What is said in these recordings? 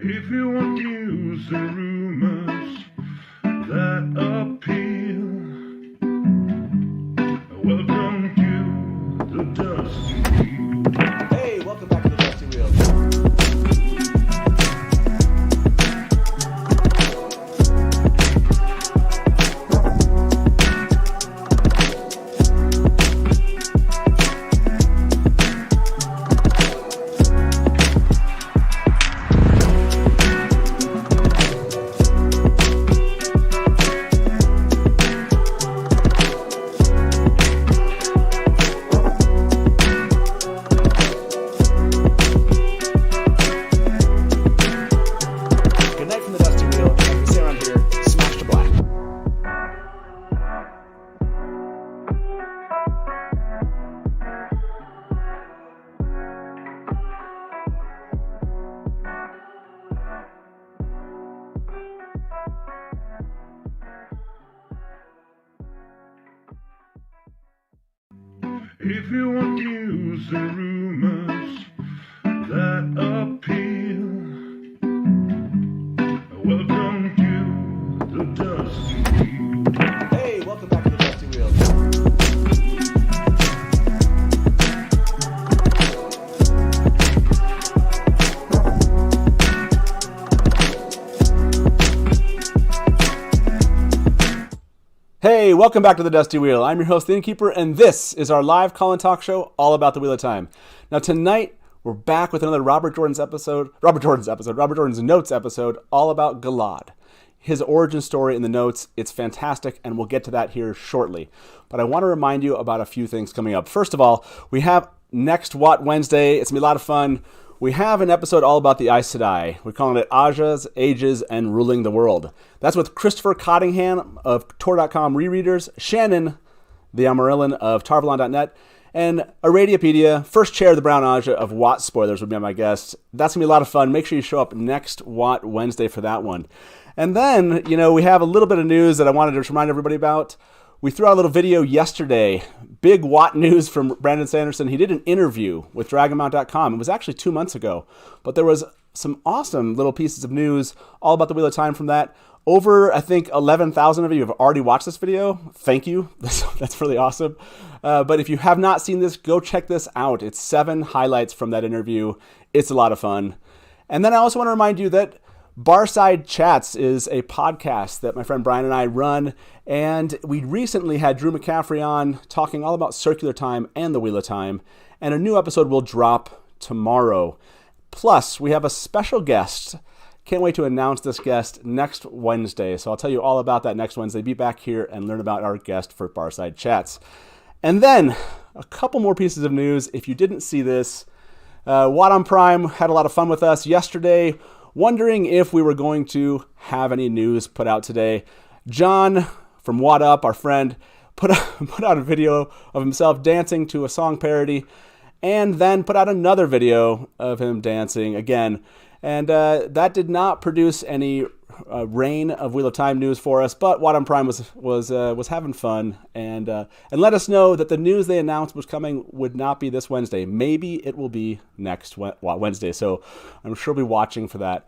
If you want news and rumors that appeal, welcome to the Dusty Wheel. Hey, welcome back to the Dusty Wheel. If you want news and rumors that appeal, welcome to the Dusty Wheel. Hey, welcome back to the Dusty Wheel. Hey, welcome back to the Dusty Wheel. I'm your host, The Innkeeper, and this is our live call-in talk show all about the Wheel of Time. Now tonight, we're back with another Robert Jordan's Notes episode, all about Galad. His origin story in the notes, it's fantastic, and we'll get to that here shortly. But I want to remind you about a few things coming up. First of all, we have next Watt Wednesday. It's going to be a lot of fun. We have an episode all about the Aes Sedai. We're calling it Ajas, Ages, and Ruling the World. That's with Christopher Cottingham of Tor.com Rereaders, Shannon, the Amarillan of Tarvalon.net, and Aradiapedia, first chair of the Brown Aja of Watt Spoilers would be my guest. That's going to be a lot of fun. Make sure you show up next Watt Wednesday for that one. And then, we have a little bit of news that I wanted to remind everybody about. We threw out a little video yesterday. Big Watt news from Brandon Sanderson. He did an interview with DragonMount.com. It was actually 2 months ago. But there was some awesome little pieces of news all about the Wheel of Time from that. Over, I think, 11,000 of you have already watched this video. Thank you. That's really awesome. But if you have not seen this, go check this out. It's 7 highlights from that interview. It's a lot of fun. And then I also want to remind you that Barside Chats is a podcast that my friend Brian and I run, and we recently had Drew McCaffrey on talking all about circular time and the Wheel of Time, and a new episode will drop tomorrow. Plus, we have a special guest. Can't wait to announce this guest next Wednesday, so I'll tell you all about that next Wednesday. Be back here and learn about our guest for Barside Chats. And then, a couple more pieces of news. If you didn't see this, Watt on Prime had a lot of fun with us yesterday, wondering if we were going to have any news put out today. John from Watt Up, our friend, put out a video of himself dancing to a song parody, and then put out another video of him dancing again. And that did not produce any rain of Wheel of Time news for us, but Watt on Prime was having fun and let us know that the news they announced was coming would not be this Wednesday. Maybe it will be next Wednesday, so I'm sure we'll be watching for that.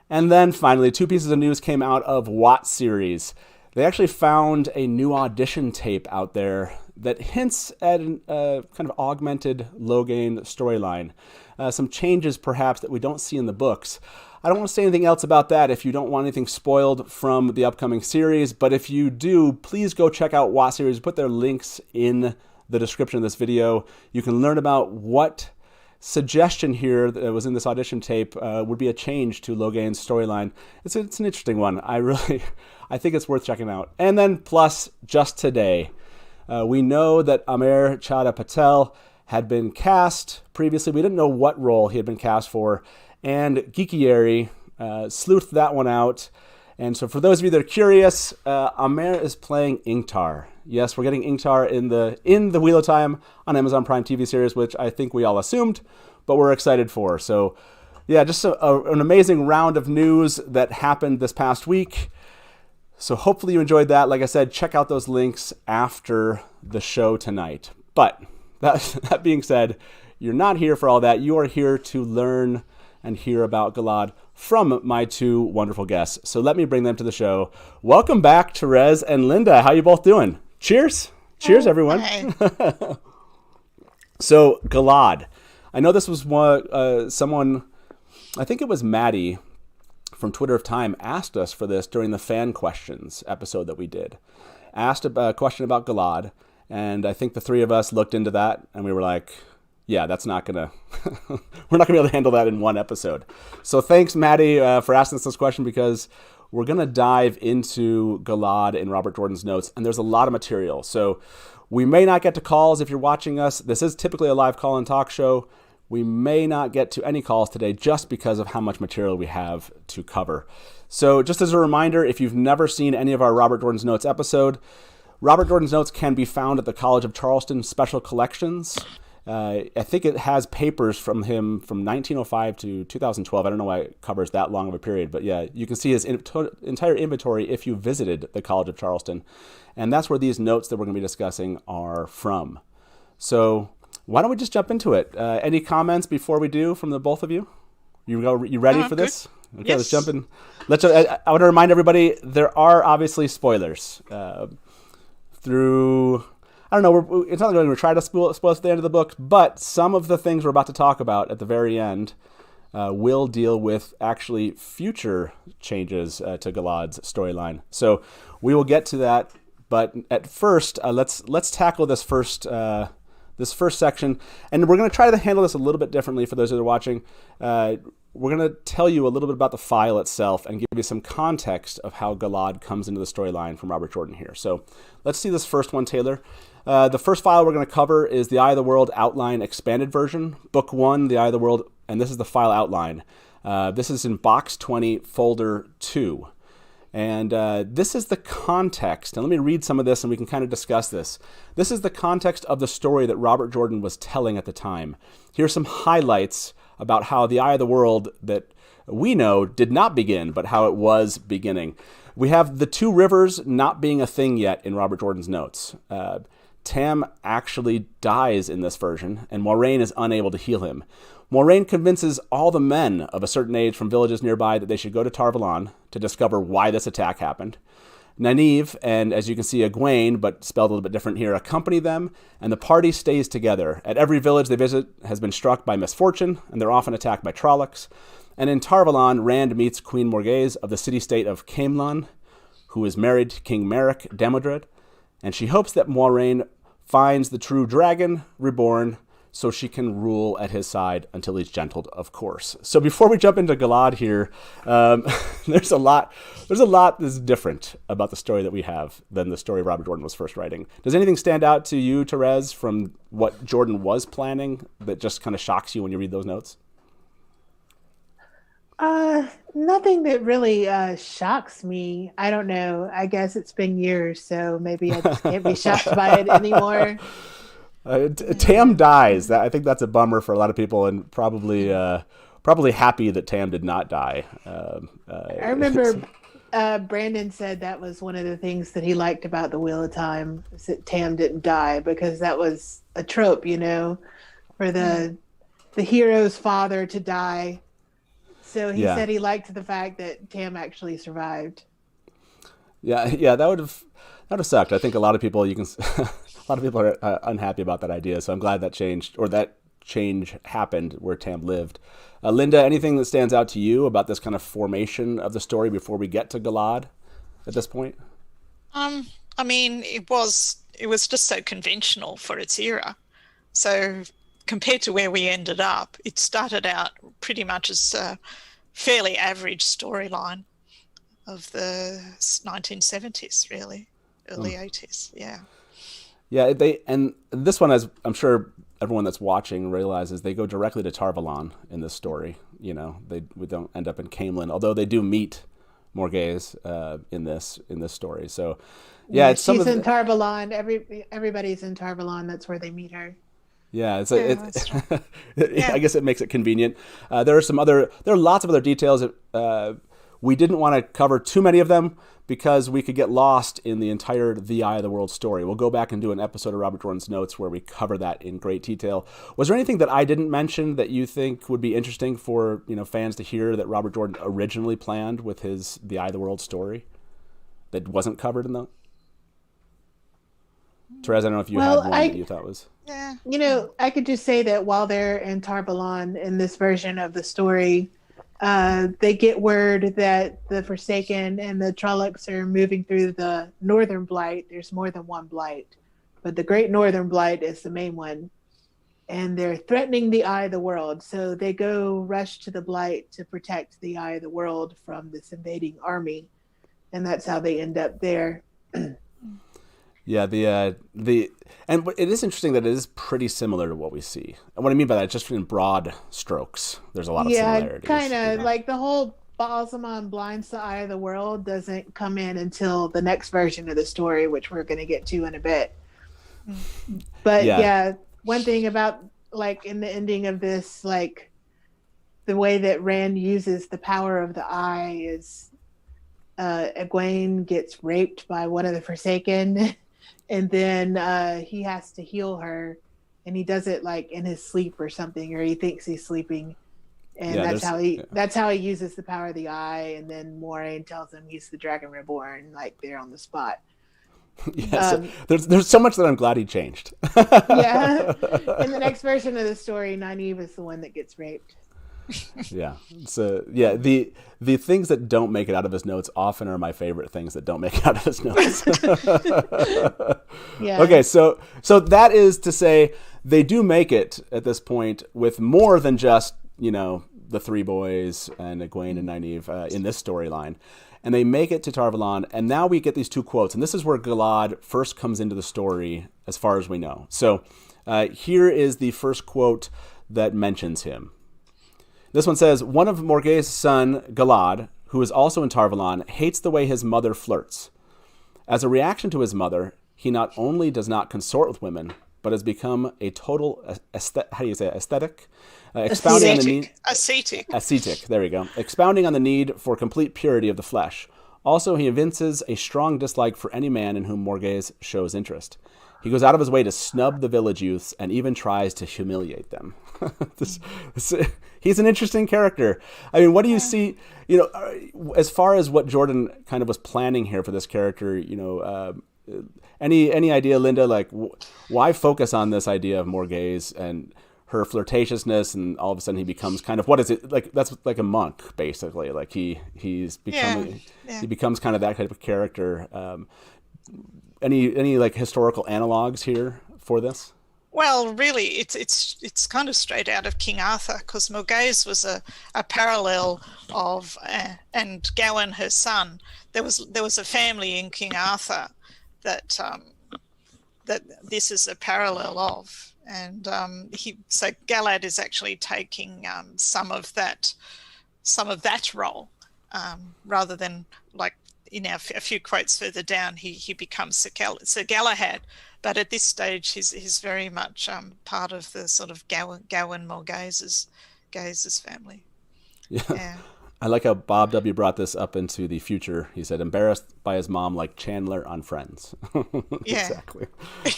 And then finally, 2 pieces of news came out of Watt series. They actually found a new audition tape out there that hints at a kind of augmented Logain storyline. Some changes perhaps that we don't see in the books. I don't want to say anything else about that if you don't want anything spoiled from the upcoming series, but if you do, please go check out Watt series. Put their links in the description of this video. You can learn about what suggestion here that was in this audition tape would be a change to Logain's storyline. It's an interesting one. I think it's worth checking out. And then plus, just today, we know that Amer Chadha Patel had been cast previously. We didn't know what role he had been cast for, and Taglieri sleuthed that one out. And so for those of you that are curious, Amer is playing Ingtar. Yes, we're getting Ingtar in the Wheel of Time on Amazon Prime TV series, which I think we all assumed, but we're excited for. So yeah, just an amazing round of news that happened this past week. So hopefully you enjoyed that. Like I said, check out those links after the show tonight. But that being said, you're not here for all that. You are here to learn and hear about Galad from my two wonderful guests. So let me bring them to the show. Welcome back, Terez and Linda. How you both doing? Cheers. Cheers, everyone. So, Galad. I know this was someone, I think it was Maddie from Twitter of Time, asked us for this during the fan questions episode that we did. Asked a question about Galad, and I think the three of us looked into that, and we were like, yeah, that's not going to, we're not going to be able to handle that in one episode. So thanks, Maddie, for asking us this question, because we're going to dive into Galad in Robert Jordan's notes, and there's a lot of material. So we may not get to calls if you're watching us. This is typically a live call-in talk show. We may not get to any calls today just because of how much material we have to cover. So just as a reminder, if you've never seen any of our Robert Jordan's Notes episode, Robert Jordan's Notes can be found at the College of Charleston Special Collections. I think it has papers from him from 1905 to 2012. I don't know why it covers that long of a period, but yeah, you can see his entire inventory if you visited the College of Charleston. And that's where these notes that we're going to be discussing are from. So why don't we just jump into it? Any comments before we do from the both of you? You ready for this? Okay, yes. Let's jump in. I want to remind everybody, there are obviously spoilers. I don't know, it's not like we're going to try to spoil us at the end of the book, but some of the things we're about to talk about at the very end will deal with actually future changes to Galad's storyline. So we will get to that, but at first, let's tackle this first section, and we're going to try to handle this a little bit differently for those that are watching. We're going to tell you a little bit about the file itself and give you some context of how Galad comes into the storyline from Robert Jordan here. So let's see this first one, Taylor. The first file we're going to cover is the Eye of the World Outline Expanded Version, Book 1, The Eye of the World, and this is the file outline. This is in Box 20, Folder 2. And this is the context. And let me read some of this and we can kind of discuss this. This is the context of the story that Robert Jordan was telling at the time. Here's some highlights about how the Eye of the World that we know did not begin, but how it was beginning. We have the two rivers not being a thing yet in Robert Jordan's notes. Tam actually dies in this version, and Moiraine is unable to heal him. Moiraine convinces all the men of a certain age from villages nearby that they should go to Tar-Valon to discover why this attack happened. Nynaeve and, as you can see, Egwene, but spelled a little bit different here, accompany them, and the party stays together. At every village they visit has been struck by misfortune, and they're often attacked by Trollocs. And in Tar-Valon, Rand meets Queen Morgase of the city-state of Caemlyn, who is married to King Merrick Demodred, and she hopes that Moiraine finds the true Dragon Reborn so she can rule at his side until he's gentled, of course. So before we jump into Galad here, there's a lot that's different about the story that we have than the story Robert Jordan was first writing. Does anything stand out to you, Terez, from what Jordan was planning that just kind of shocks you when you read those notes? Nothing that really shocks me. I don't know. I guess it's been years, so maybe I just can't be shocked by it anymore. Tam dies. I think that's a bummer for a lot of people, and probably happy that Tam did not die. I remember Brandon said that was one of the things that he liked about the Wheel of Time, is that Tam didn't die, because that was a trope, for the hero's father to die. So he said he liked the fact that Tam actually survived. Yeah, that would have sucked. I think a lot of people are unhappy about that idea. So I'm glad that changed, or that change happened where Tam lived. Linda, anything that stands out to you about this kind of formation of the story before we get to Galad at this point? I mean, it was just so conventional for its era. So compared to where we ended up, it started out pretty much as a fairly average storyline of the 1970s, really, early 80s. Yeah, and this one, as I'm sure everyone that's watching realizes, they go directly to Tar-Valon in this story. We don't end up in Caemlyn, although they do meet Morgase in this story. So yeah, it's she's in Tar-Valon. Everybody's in Tar-Valon. That's where they meet her. Yeah, I guess it makes it convenient. There are lots of other details. We didn't want to cover too many of them because we could get lost in the entire The Eye of the World story. We'll go back and do an episode of Robert Jordan's Notes where we cover that in great detail. Was there anything that I didn't mention that you think would be interesting for fans to hear that Robert Jordan originally planned with his The Eye of the World story that wasn't covered in the... Terez, I don't know if you had one that you thought was... Yeah. I could just say that while they're in Tarvalon in this version of the story, they get word that the Forsaken and the Trollocs are moving through the Northern Blight. There's more than one Blight, but the Great Northern Blight is the main one. And they're threatening the Eye of the World. So they go rush to the Blight to protect the Eye of the World from this invading army. And that's how they end up there. Yeah, and it is interesting that it is pretty similar to what we see. And what I mean by that, just in broad strokes, there's a lot of similarities. Yeah, kind of like the whole Balsamon blinds the Eye of the World doesn't come in until the next version of the story, which we're going to get to in a bit. But one thing about like in the ending of this, like the way that Rand uses the power of the eye is Egwene gets raped by one of the Forsaken. And then he has to heal her, and he does it like in his sleep or something, or he thinks he's sleeping, and that's how he uses the power of the eye. And then Moiraine tells him he's the Dragon Reborn, like there on the spot. Yes, there's so much that I'm glad he changed. Yeah, in the next version of the story, Nynaeve is the one that gets raped. Yeah. So the things that don't make it out of his notes often are my favorite things that don't make it out of his notes. Yeah. Okay, so that is to say they do make it at this point with more than just, the three boys and Egwene and Nynaeve in this storyline. And they make it to Tarvalon, and now we get these two quotes. And this is where Galad first comes into the story, as far as we know. So here is the first quote that mentions him. This one says, one of Morgaise's son, Galad, who is also in Tarvalon, hates the way his mother flirts. As a reaction to his mother, he not only does not consort with women, but has become a total aesthetic? Expounding on the need... Ascetic, there we go. Expounding on the need for complete purity of the flesh. Also, he evinces a strong dislike for any man in whom Morgase shows interest. He goes out of his way to snub the village youths and even tries to humiliate them. He's an interesting character. I mean, what do you see, as far as what Jordan kind of was planning here for this character, any idea, Linda, like why focus on this idea of Morgase and her flirtatiousness, and all of a sudden he becomes kind of, what is it, like that's like a monk, basically, like he becomes kind of that type of character. Any like historical analogs here for this? Well, really, it's kind of straight out of King Arthur, because Morgase was a parallel of, and Gawain, her son. There was a family in King Arthur that this is a parallel of, and so Galad is actually taking some of that role, rather than like a few quotes further down, he becomes Sir Galahad. But at this stage, he's very much part of the sort of Gawain Morgase's family. Yeah. I like how Bob W. brought this up into the future. He said, embarrassed by his mom like Chandler on Friends. Yeah. Exactly.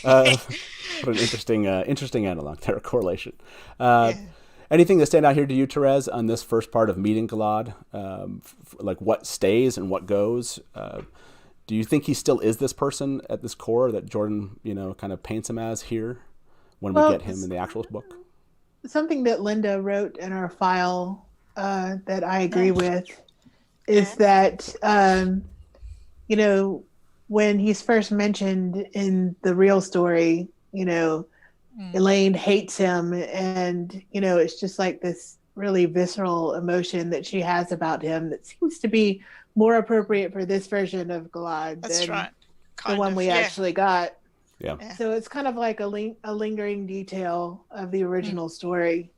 What an interesting analog there, a correlation. Anything that stand out here to you, Terez, on this first part of meeting Galad? Like what stays and what goes? Do you think he still is this person at this core that Jordan, kind of paints him as here when we get him in the actual book? Something that Linda wrote in our file that I agree with is that, when he's first mentioned in the real story, Elaine hates him, and, it's just like this really visceral emotion that she has about him that seems to be more appropriate for this version of Galad than the one we actually got. Yeah. So it's kind of like a lingering detail of the original story.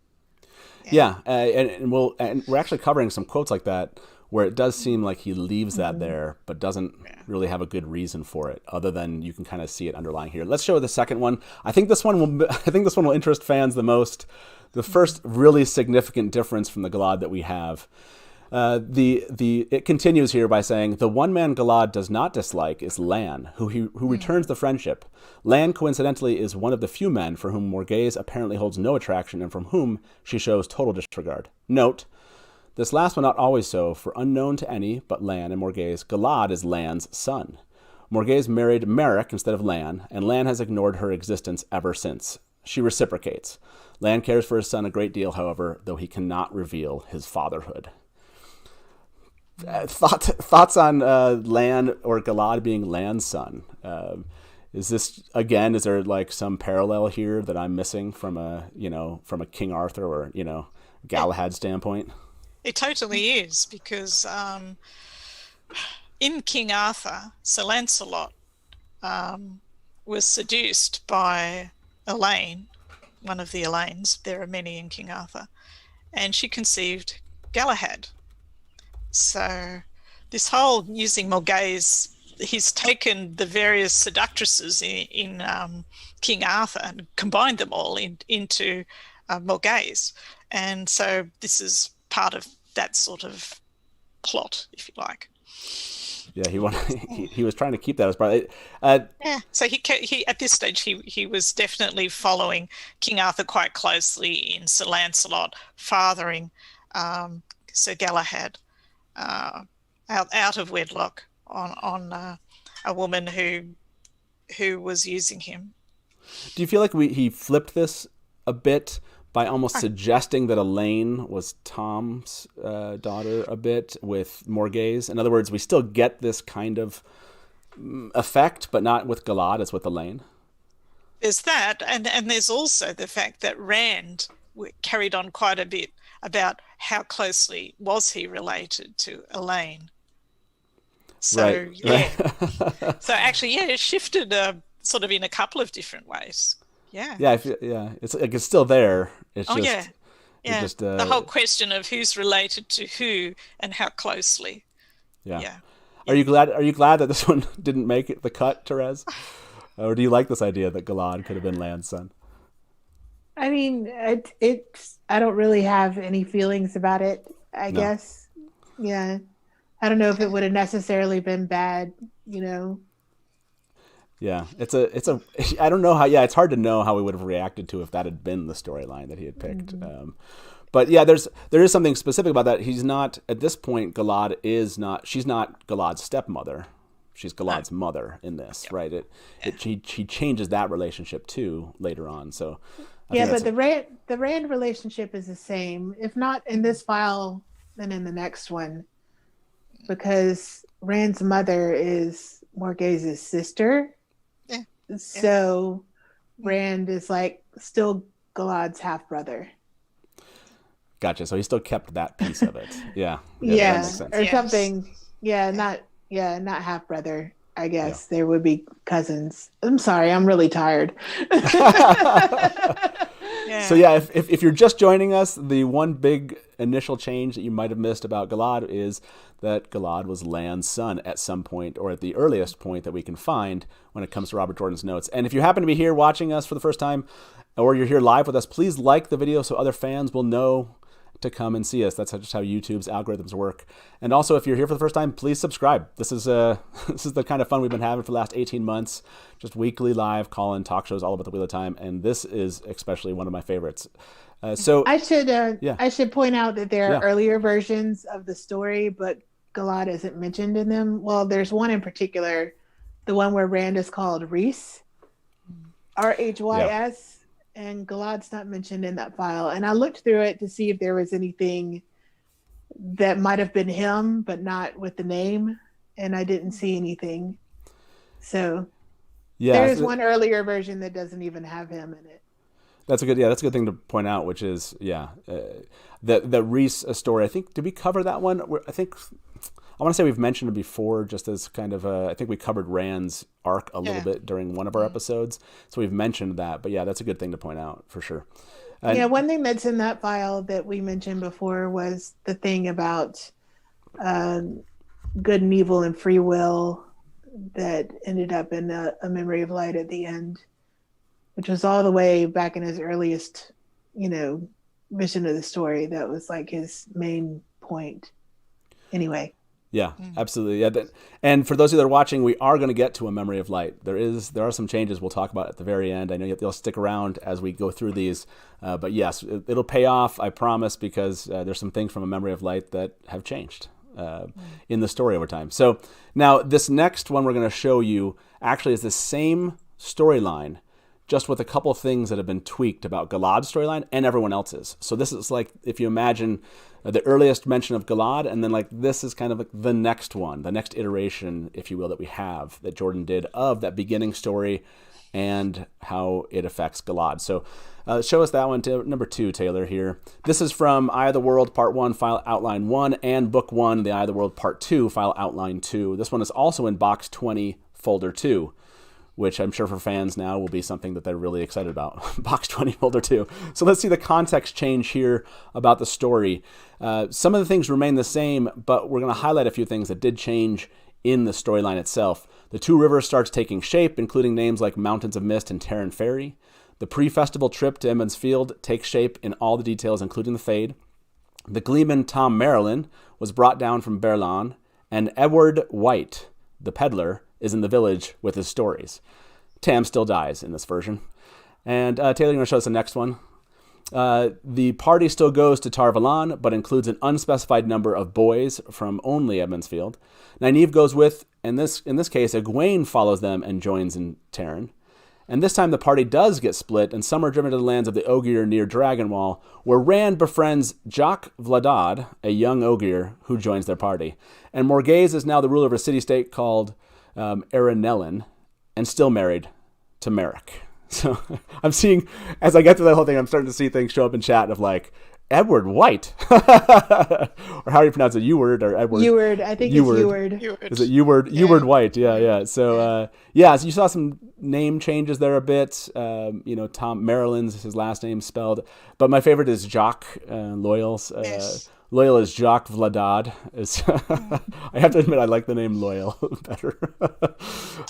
Yeah, and we're actually covering some quotes like that where it does seem like he leaves that there, but doesn't really have a good reason for it, other than you can kind of see it underlying here. Let's show the second one. I think this one will interest fans the most. The first really significant difference from the Galad that we have. It continues here by saying the one man Galad does not dislike is Lan, who returns the friendship. Lan, coincidentally, is one of the few men for whom Morghese apparently holds no attraction and from whom she shows total disregard. Note, this last one not always so, for unknown to any but Lan and Morghese, Galad is Lan's son. Morghese married Merrick instead of Lan, and Lan has ignored her existence ever since. She reciprocates. Lan cares for his son a great deal, however, though he cannot reveal his fatherhood. Thoughts on Lan or Galad being Lan's son? Is there like some parallel here that I'm missing from a King Arthur or Galahad standpoint? It totally is, because in King Arthur, Sir Lancelot was seduced by Elaine, one of the Elaines. There are many in King Arthur, and she conceived Galahad. So this whole using Morghese, he's taken the various seductresses in King Arthur and combined them all into Morghese. And so this is part of that sort of plot, if you like. Yeah, he was trying to keep that as part. Yeah, so he at this stage he was definitely following King Arthur quite closely in Sir Lancelot fathering Sir Galahad out of wedlock on a woman who was using him. Do you feel like he flipped this a bit by almost suggesting that Elaine was Tom's daughter a bit with Morghese? In other words, we still get this kind of effect, but not with Galad, it's with Elaine. There's that, and there's also the fact that Rand carried on quite a bit about how closely was he related to Elaine. So, right. Yeah. So actually, yeah, it shifted sort of in a couple of different ways. Yeah. Yeah, it's like it's still there. It's yeah. The whole question of who's related to who and how closely. Yeah. Are you glad that this one didn't make it the cut, Terez? Or do you like this idea that Galad could have been Lan's son? I mean, I don't really have any feelings about it, I guess. Yeah. I don't know if it would have necessarily been bad, Yeah, I don't know how. Yeah, it's hard to know how we would have reacted to if that had been the storyline that he had picked. Mm-hmm. But yeah, there is something specific about that. He's not at this point. Galad is not. She's not Galad's stepmother. She's Galad's mother in this, right? She changes that relationship too later on. So but the Rand relationship is the same, if not in this file, then in the next one, because Rand's mother is Morghese's sister. So Rand is like still Galad's half brother. Gotcha. So he still kept that piece of it. Yeah. Yeah, that makes sense. or something. Yeah, not half brother. I guess there would be cousins. I'm sorry, I'm really tired. So yeah, if you're just joining us, the one big initial change that you might have missed about Galad is that Galad was Lan's son at some point, or at the earliest point that we can find when it comes to Robert Jordan's notes. And if you happen to be here watching us for the first time, or you're here live with us, please like the video so other fans will know to come and see us. That's just how YouTube's algorithms work. And also, if you're here for the first time, please subscribe. This is the kind of fun we've been having for the last 18 months. Just weekly live call-in talk shows all about the Wheel of Time, and this is especially one of my favorites. So I should point out that there are earlier versions of the story, but Galad isn't mentioned in them. Well, there's one in particular, the one where Rand is called Rhys, Rhys. And Galad's not mentioned in that file. And I looked through it to see if there was anything that might have been him, but not with the name. And I didn't see anything. So there's one earlier version that doesn't even have him in it. That's a good thing to point out, which is, the Rhys story. I think, did we cover that one? I want to say we've mentioned it before, just as kind of I think we covered Rand's arc a little bit during one of our episodes. So we've mentioned that, but yeah, that's a good thing to point out for sure. One thing that's in that file that we mentioned before was the thing about good and evil and free will that ended up in a memory of light at the end, which was all the way back in his earliest, vision of the story. That was like his main point. anyway. Yeah, absolutely. Yeah, and for those of you that are watching, we are going to get to a memory of light. There are some changes we'll talk about at the very end. I know you'll stick around as we go through these, but yes, it'll pay off, I promise, because there's some things from a memory of light that have changed in the story over time. So now this next one we're going to show you actually is the same storyline, just with a couple of things that have been tweaked about Galad's storyline and everyone else's. So this is like, if you imagine the earliest mention of Galad, and then like this is kind of like the next one, the next iteration, if you will, that we have, that Jordan did of that beginning story and how it affects Galad. So show us that one, number 2, Taylor, here. This is from Eye of the World, Part 1, File Outline 1, and Book 1, The Eye of the World, Part 2, File Outline 2. This one is also in Box 20, Folder 2. Which I'm sure for fans now will be something that they're really excited about. Box 20, Folder 2. So let's see the context change here about the story. Some of the things remain the same, but we're going to highlight a few things that did change in the storyline itself. The Two Rivers starts taking shape, including names like Mountains of Mist and Terran Ferry. The pre-festival trip to Emond's Field takes shape in all the details, including the Fade. The gleeman Tom Marilyn was brought down from Berlan, and Edward White, the peddler, is in the village with his stories. Tam still dies in this version. And Taylor, you're going to show us the next one. The party still goes to Tar-Valon, but includes an unspecified number of boys from only Emond's Field. Nynaeve goes with, in this case, Egwene follows them and joins in Terran. And this time the party does get split, and some are driven to the lands of the Ogier near Dragonwall, where Rand befriends Jock Vladad, a young Ogier, who joins their party. And Morghese is now the ruler of a city-state called Arenellen, and still married to Merrick. So I'm seeing, as I get through that whole thing, I'm starting to see things show up in chat of like, Edward White, or how do you pronounce it? Eward or Edward? Eward, I think Eward. it's Eward. Is it Eward? Yeah. Eward White, yeah. So so you saw some name changes there a bit. Tom Maryland's his last name spelled, but my favorite is Jock Loyal's. Yes. Loyal is Jock Vladad. I have to admit I like the name Loyal better.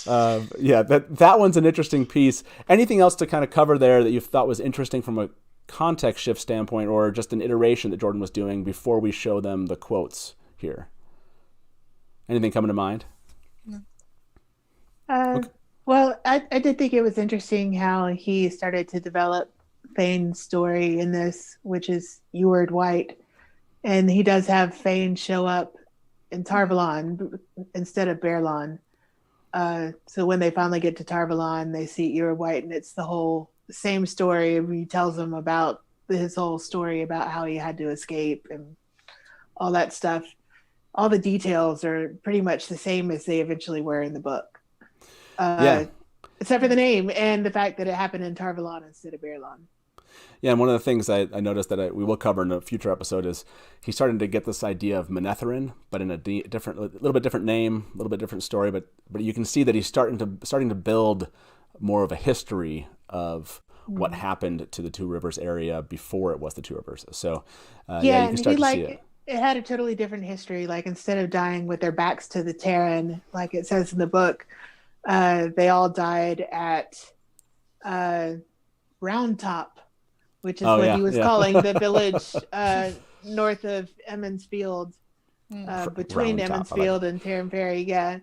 That one's an interesting piece. Anything else to kind of cover there that you thought was interesting from a context shift standpoint, or just an iteration that Jordan was doing before we show them the quotes here? Anything coming to mind? Okay. Well, I did think it was interesting how he started to develop Fane's story in this, which is Eward White. And he does have Fane show up in Tar-Valon instead of Berlan. So when they finally get to Tar-Valon, they see Eward White, and it's the whole same story. He tells them about his whole story about how he had to escape and all that stuff. All the details are pretty much the same as they eventually were in the book. Except for the name and the fact that it happened in Tar-Valon instead of Berlan. Yeah, and one of the things I noticed that we will cover in a future episode is he's starting to get this idea of Manetheren, but in a little bit different name, a little bit different story. But you can see that he's starting to build more of a history of what happened to the Two Rivers area before it was the Two Rivers. So you can start to see it. It had a totally different history. Like instead of dying with their backs to the Terran, like it says in the book, they all died at Round Top, which is he was calling the village north of Emond's Field, between Emond's Field and Terran Ferry. Yeah,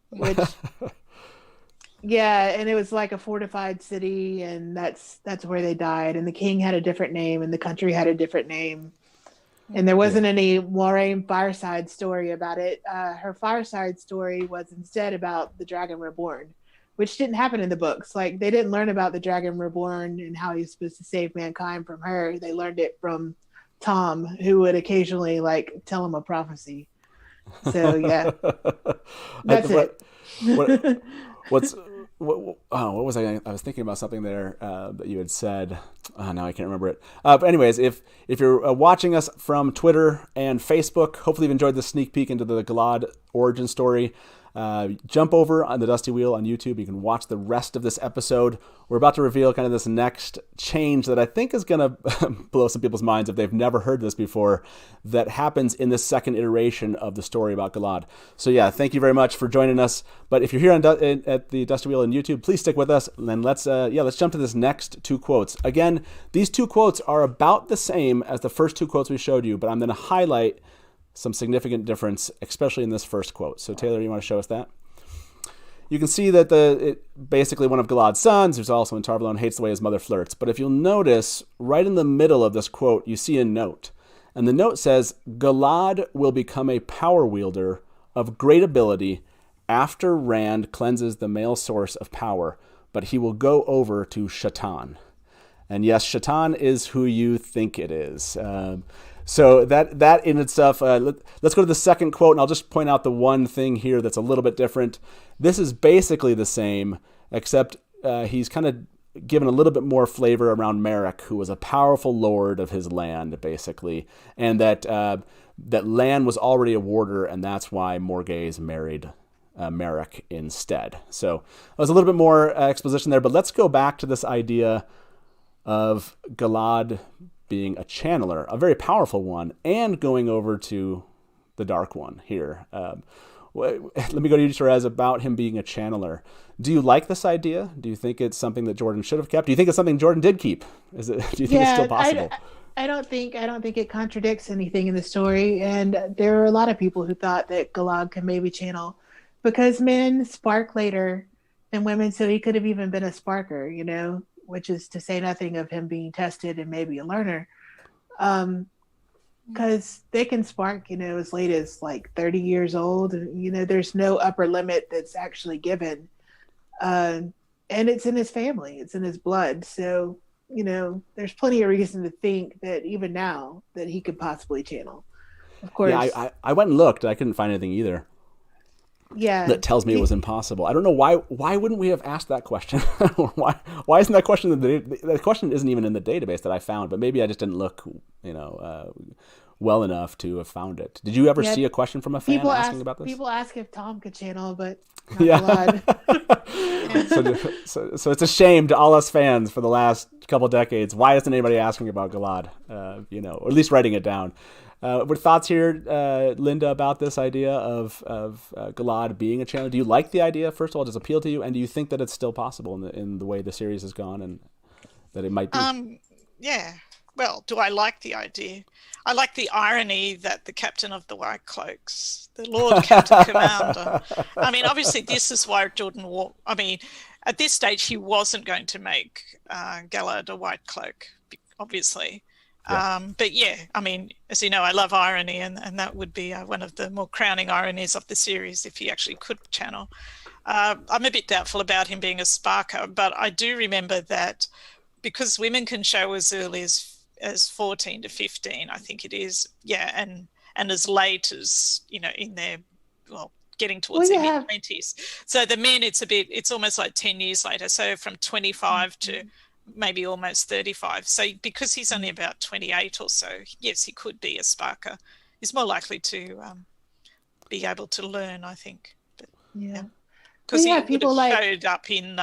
which and it was like a fortified city, and that's where they died. And the king had a different name, and the country had a different name. And there wasn't any Moiraine Fireside story about it. Her Fireside story was instead about the Dragon Reborn, which didn't happen in the books. Like they didn't learn about the Dragon Reborn and how he was supposed to save mankind from her. They learned it from Tom, who would occasionally like tell him a prophecy. So yeah, that's it. What was I was thinking about something there that you had said. Now I can't remember it. But anyways, if you're watching us from Twitter and Facebook, hopefully you've enjoyed this sneak peek into the Galad origin story. Jump over on the Dusty Wheel on YouTube. You can watch the rest of this episode. We're about to reveal kind of this next change that I think is going to blow some people's minds if they've never heard this before, that happens in this second iteration of the story about Galad. So yeah, thank you very much for joining us. But if you're here at the Dusty Wheel on YouTube, please stick with us. And then let's jump to this next two quotes. Again, these two quotes are about the same as the first two quotes we showed you, but I'm going to highlight some significant difference, especially in this first quote. So Taylor, you want to show us that? You can see that basically one of Galad's sons, who's also in Tarvalon, hates the way his mother flirts. But if you'll notice, right in the middle of this quote, you see a note. And the note says, Galad will become a power wielder of great ability after Rand cleanses the male source of power, but he will go over to Shatan. And yes, Shatan is who you think it is. So that in itself, let's go to the second quote, and I'll just point out the one thing here that's a little bit different. This is basically the same, except he's kind of given a little bit more flavor around Merrick, who was a powerful lord of his land, basically, and that Lan was already a warder, and that's why Morgase married Merrick instead. So there's a little bit more exposition there, but let's go back to this idea of Galad being a channeler, a very powerful one, and going over to the Dark One here. Let me go to you, Terez, about him being a channeler. Do you like this idea? Do you think it's something that Jordan should have kept? Do you think it's something Jordan did keep? Do you think it's still possible? I don't think it contradicts anything in the story. And there are a lot of people who thought that Galad could maybe channel, because men spark later than women, so he could have even been a sparker, which is to say nothing of him being tested and maybe a learner. Because they can spark, as late as like 30 years old. There's no upper limit that's actually given. And it's in his family, it's in his blood. So, there's plenty of reason to think that even now that he could possibly channel. Of course. Yeah, I went and looked. I couldn't find anything either. Yeah, that tells me it was impossible. I don't know why wouldn't we have asked that question? why isn't that question the question isn't even in the database that I found, but maybe I just didn't look well enough to have found it. Did you ever see a question from a fan asking about this? People ask if Tom could channel, but not Galad. So it's a shame to all us fans for the last couple decades. Why isn't anybody asking about Galad? Or at least writing it down. What thoughts here, Linda, about this idea of Galad being a channeler? Do you like the idea? First of all, does it appeal to you, and do you think that it's still possible in the way the series has gone, and that it might be? Yeah. Well, do I like the idea? I like the irony that the captain of the White Cloaks, the Lord Captain Commander. I mean, obviously, this is why Jordan walked. I mean, at this stage, he wasn't going to make Galad a White Cloak, obviously. Yeah. But yeah, I mean, as you know, I love irony, and that would be one of the more crowning ironies of the series if he actually could channel. I'm a bit doubtful about him being a sparker, but I do remember that because women can show as early as 14 to 15, I think it is. Yeah, and as late as, in their, getting towards their mid-20s. So the men, it's almost like 10 years later. So from 25 to maybe almost 35. So because he's only about 28 or so, yes, he could be a sparker. He's more likely to be able to learn, I think. But, because he would have showed up in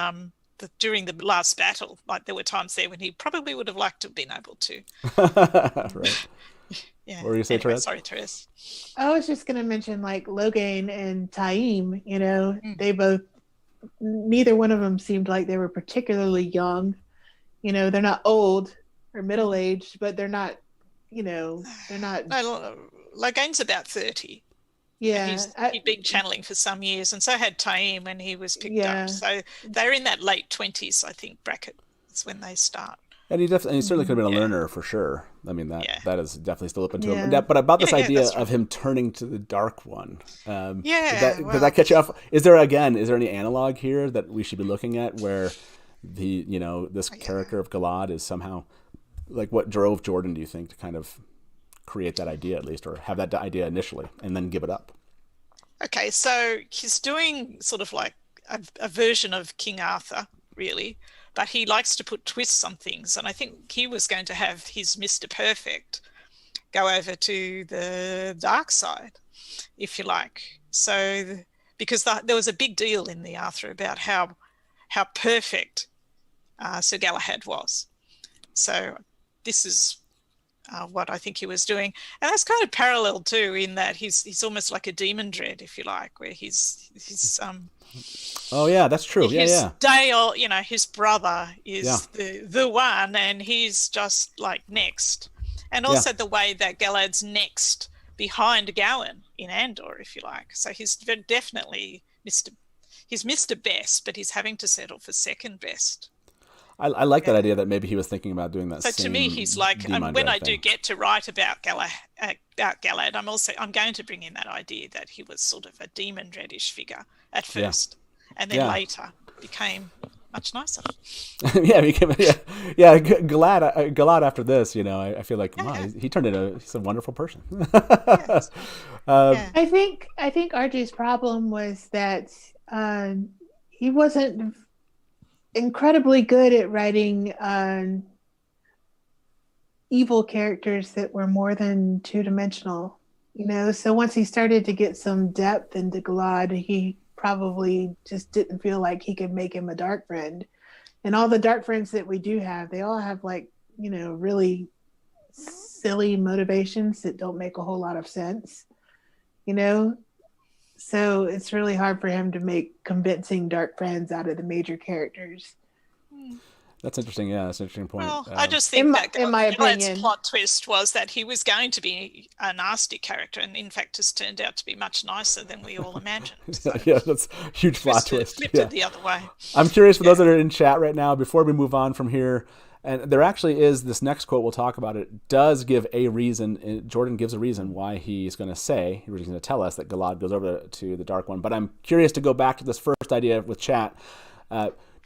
during the last battle. Like there were times there when he probably would have liked to have been able to. Right. Yeah. What were you saying, Terez? Sorry, Terez. I was just going to mention like Logain and Taim, they both, neither one of them seemed like they were particularly young. They're not old or middle-aged, but they're not, they're not. No, Logain's about 30. Yeah. He'd been channeling for some years, and so had Taim when he was picked up. So they're in that late 20s, I think, bracket. That's when they start. And he certainly could have been a learner for sure. I mean, that is definitely still open to him. But about this idea of him turning to the Dark One, did that catch you off? Is there any analog here that we should be looking at where this character of Galad is somehow, like, what drove Jordan, do you think, to kind of create that idea at least, or have that idea initially and then give it up? Okay, so he's doing sort of like a version of King Arthur, really, but he likes to put twists on things, and I think he was going to have his Mr. Perfect go over to the dark side, if you like. So because there was a big deal in the Arthur about how perfect Sir Galahad was. So this is what I think he was doing, and that's kind of parallel too, in that he's almost like a demon dread, if you like, where he's oh yeah, that's true. Dale, his brother is the one, and he's just like next, and also the way that Galad's next behind Gowan in Andor, if you like. So he's definitely he's Mr. Best, but he's having to settle for second best. I like that idea that maybe he was thinking about doing that. So to me, he's like, and when I do get to write about Galad, I'm going to bring in that idea that he was sort of a demon dreadish figure at first, and then later became much nicer. Galad after this, I feel like he turned into he's a wonderful person. Yes. I think RJ's problem was that he wasn't incredibly good at writing evil characters that were more than two-dimensional, so once he started to get some depth into Galad, he probably just didn't feel like he could make him a dark friend. And all the dark friends that we do have, they all have really silly motivations that don't make a whole lot of sense, So it's really hard for him to make convincing dark friends out of the major characters. That's interesting. Yeah, that's an interesting point. Well, I just think in my opinion, plot twist was that he was going to be a nasty character, and in fact, has turned out to be much nicer than we all imagined. So yeah, that's a huge plot twist. Flipped it the other way. I'm curious for those that are in chat right now. Before we move on from here, and there actually is this next quote we'll talk about. It does give a reason. Jordan gives a reason why he's going to tell us that Galad goes over to the Dark One. But I'm curious to go back to this first idea with chat.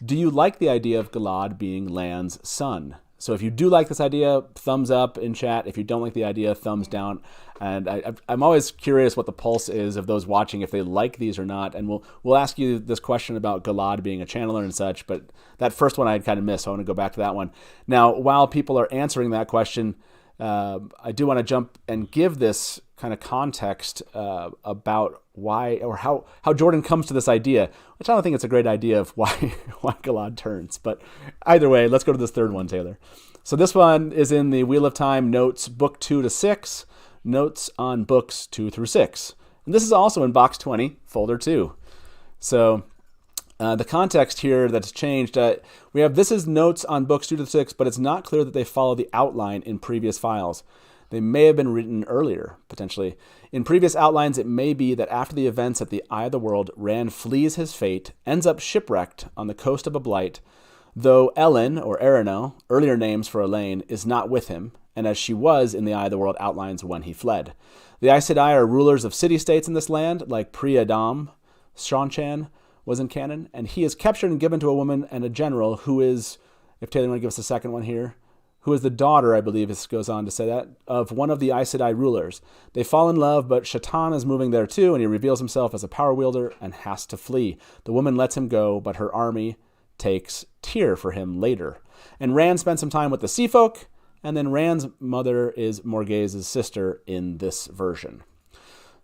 Do you like the idea of Galad being Lan's son? So if you do like this idea, thumbs up in chat. If you don't like the idea, thumbs down. And I'm always curious what the pulse is of those watching, if they like these or not. And we'll ask you this question about Galad being a channeler and such. But that first one I had kind of missed, so I want to go back to that one. Now, while people are answering that question, I do want to jump and give this kind of context about why or how Jordan comes to this idea, which I don't think it's a great idea of why Galad turns. But either way, let's go to this third one, Taylor. So this one is in the Wheel of Time notes, book 2 to 6, notes on books 2 through 6. And this is also in box 20, folder 2. So the context here that's changed, we have this is notes on books 2 to 6, but it's not clear that they follow the outline in previous files. They may have been written earlier, potentially. In previous outlines, it may be that after the events at the Eye of the World, Rand flees his fate, ends up shipwrecked on the coast of a blight, though Ellen, or Erenel, earlier names for Elaine, is not with him, and as she was in the Eye of the World outlines when he fled. The Aes Sedai are rulers of city-states in this land, like Pri-Adam, Shanchan was in canon, and he is captured and given to a woman and a general who is, if Taylor want to give us a second one here, who is the daughter, I believe this goes on to say that, of one of the Aes Sedai rulers. They fall in love, but Shatan is moving there too, and he reveals himself as a power wielder and has to flee. The woman lets him go, but her army takes Tyr for him later. And Rand spends some time with the Sea Folk, and then Rand's mother is Morghase's sister in this version.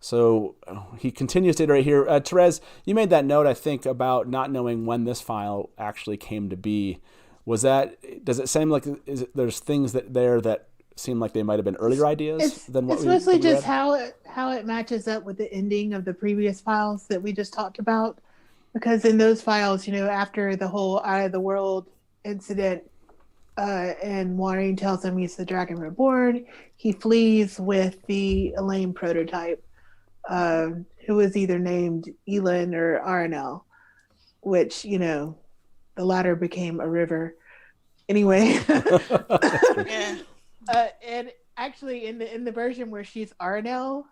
So he continues to iterate here. Terez, you made that note, I think, about not knowing when this file actually came to be. Does it seem like there's things that seem like they might have been earlier ideas than what it's mostly just how it matches up with the ending of the previous files that we just talked about, because in those files, after the whole Eye of the World incident, and Warren tells him he's the Dragon Reborn, he flees with the Elaine prototype, who was either named Elin or Arenel, which the latter became a river. Anyway, Yeah. and actually, in the version where she's Arenel,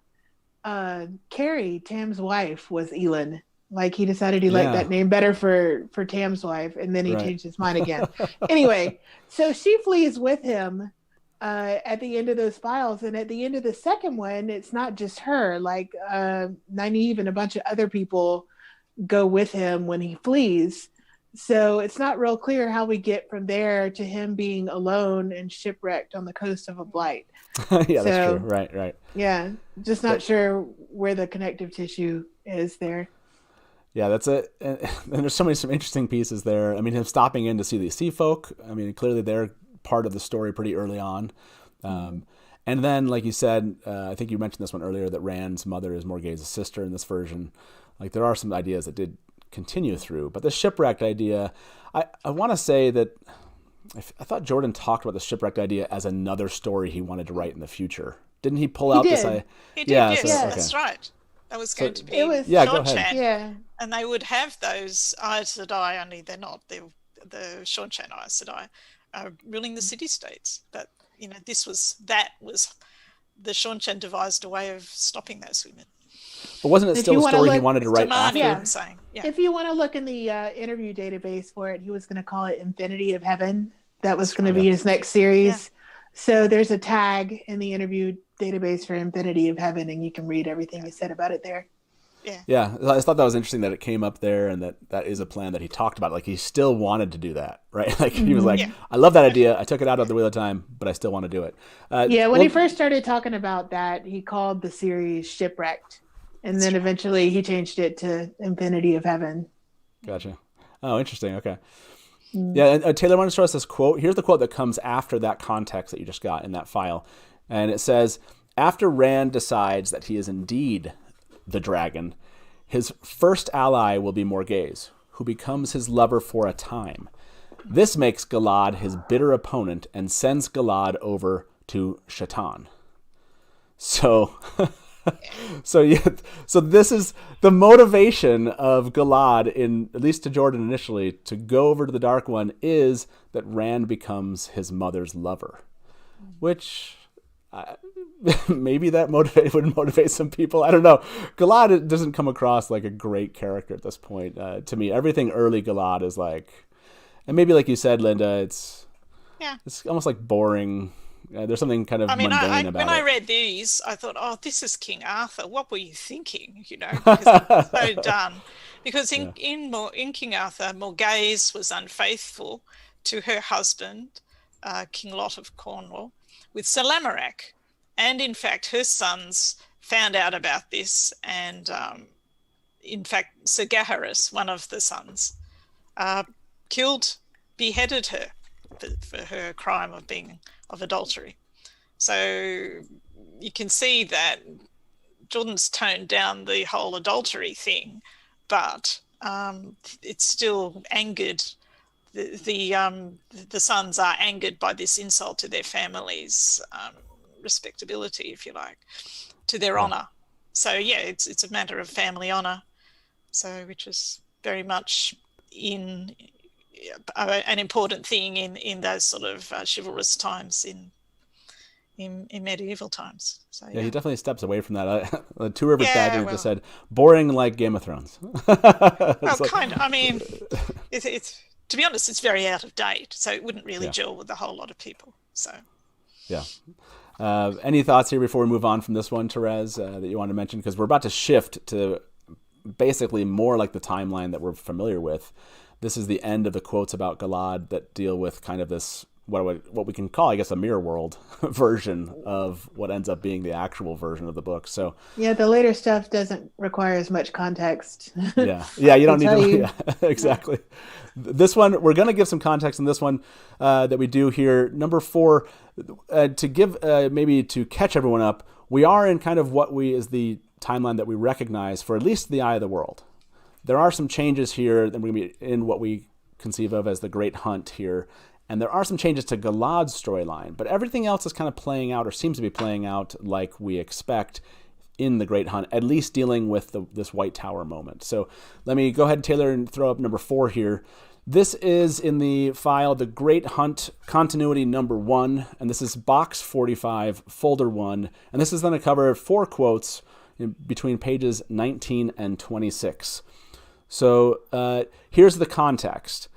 Carrie, Tam's wife, was Elin. Like, he decided he liked that name better for Tam's wife, and then he changed his mind again. Anyway, so she flees with him at the end of those files, and at the end of the second one, it's not just her. Like, Nynaeve and a bunch of other people go with him when he flees. So it's not real clear how we get from there to him being alone and shipwrecked on the coast of a blight. That's true. Right. Yeah, just not sure where the connective tissue is there. Yeah, that's it. And there's some interesting pieces there. I mean, him stopping in to see the Sea Folk. I mean, clearly they're part of the story pretty early on. And then, like you said, I think you mentioned this one earlier, that Rand's mother is Morghase's sister in this version. Like, there are some ideas that did continue through. But the shipwrecked idea, I want to say that I thought Jordan talked about the shipwrecked idea as another story he wanted to write in the future. Didn't he pull out this? He did, yes, that's right. That was going to be it was, go ahead. Sean-chan. Yeah. And they would have those Aes Sedai, only they're not. They're the Sean-chan Aes Sedai ruling the city-states. But, that was the Sean-chan devised a way of stopping those women. But wasn't it still a story he wanted to write after? Yeah. I'm saying. Yeah. If you want to look in the interview database for it, he was going to call it Infinity of Heaven. That was going to be his next series. Yeah. So there's a tag in the interview database for Infinity of Heaven, and you can read everything he said about it there. Yeah, I just thought that was interesting that it came up there, and that is a plan that he talked about. Like, he still wanted to do that, right? Like, he was like, I love that idea. I took it out of the Wheel of Time, but I still want to do it. When he first started talking about that, he called the series Shipwrecked. And then eventually he changed it to Infinity of Heaven. Gotcha. Oh, interesting. Okay. Yeah, and Taylor wanted to show us this quote. Here's the quote that comes after that context that you just got in that file. And it says, after Rand decides that he is indeed the dragon, his first ally will be Morghese, who becomes his lover for a time. This makes Galad his bitter opponent and sends Galad over to Shatan. So... So this is the motivation of Galad, in at least to Jordan initially, to go over to the Dark One, is that Rand becomes his mother's lover, which maybe that would motivate some people. I don't know. Galad doesn't come across like a great character at this point to me. Everything early Galad is like, and maybe like you said, Linda, it's almost like boring. There's something kind of mundane about it. When I read these, I thought, oh, this is King Arthur. What were you thinking? Because it's so done. Because in King Arthur, Morghese was unfaithful to her husband, King Lot of Cornwall, with Sir Lamorak. And in fact, her sons found out about this. And in fact, Sir Gaheris, one of the sons, beheaded her for her crime of adultery. So you can see that Jordan's toned down the whole adultery thing, but it's still angered. The sons are angered by this insult to their family's respectability, if you like, to their honour. So it's a matter of family honour. So which is very much an important thing in those sort of chivalrous times in medieval times. So he definitely steps away from that. The Two Rivers Badger just said boring like Game of Thrones. Kind of. I mean, it's to be honest, it's very out of date, so it wouldn't really gel with a whole lot of people. So any thoughts here before we move on from this one, Terez, that you want to mention? Because we're about to shift to basically more like the timeline that we're familiar with. This is the end of the quotes about Galad that deal with kind of this, what we can call, I guess, a mirror world version of what ends up being the actual version of the book. So the later stuff doesn't require as much context. You don't need to. Exactly. This one, we're going to give some context in this one that we do here. Number 4, to give maybe to catch everyone up, we are in kind of what is the timeline that we recognize for at least the Eye of the World. There are some changes here that we're going to be in what we conceive of as the Great Hunt here. And there are some changes to Galad's storyline, but everything else is kind of playing out, or seems to be playing out, like we expect in the Great Hunt, at least dealing with this White Tower moment. So let me go ahead, Taylor, and throw up number 4 here. This is in the file, The Great Hunt Continuity number 1, and this is box 45, folder 1, and this is going to cover 4 quotes between pages 19 and 26. So here's the context.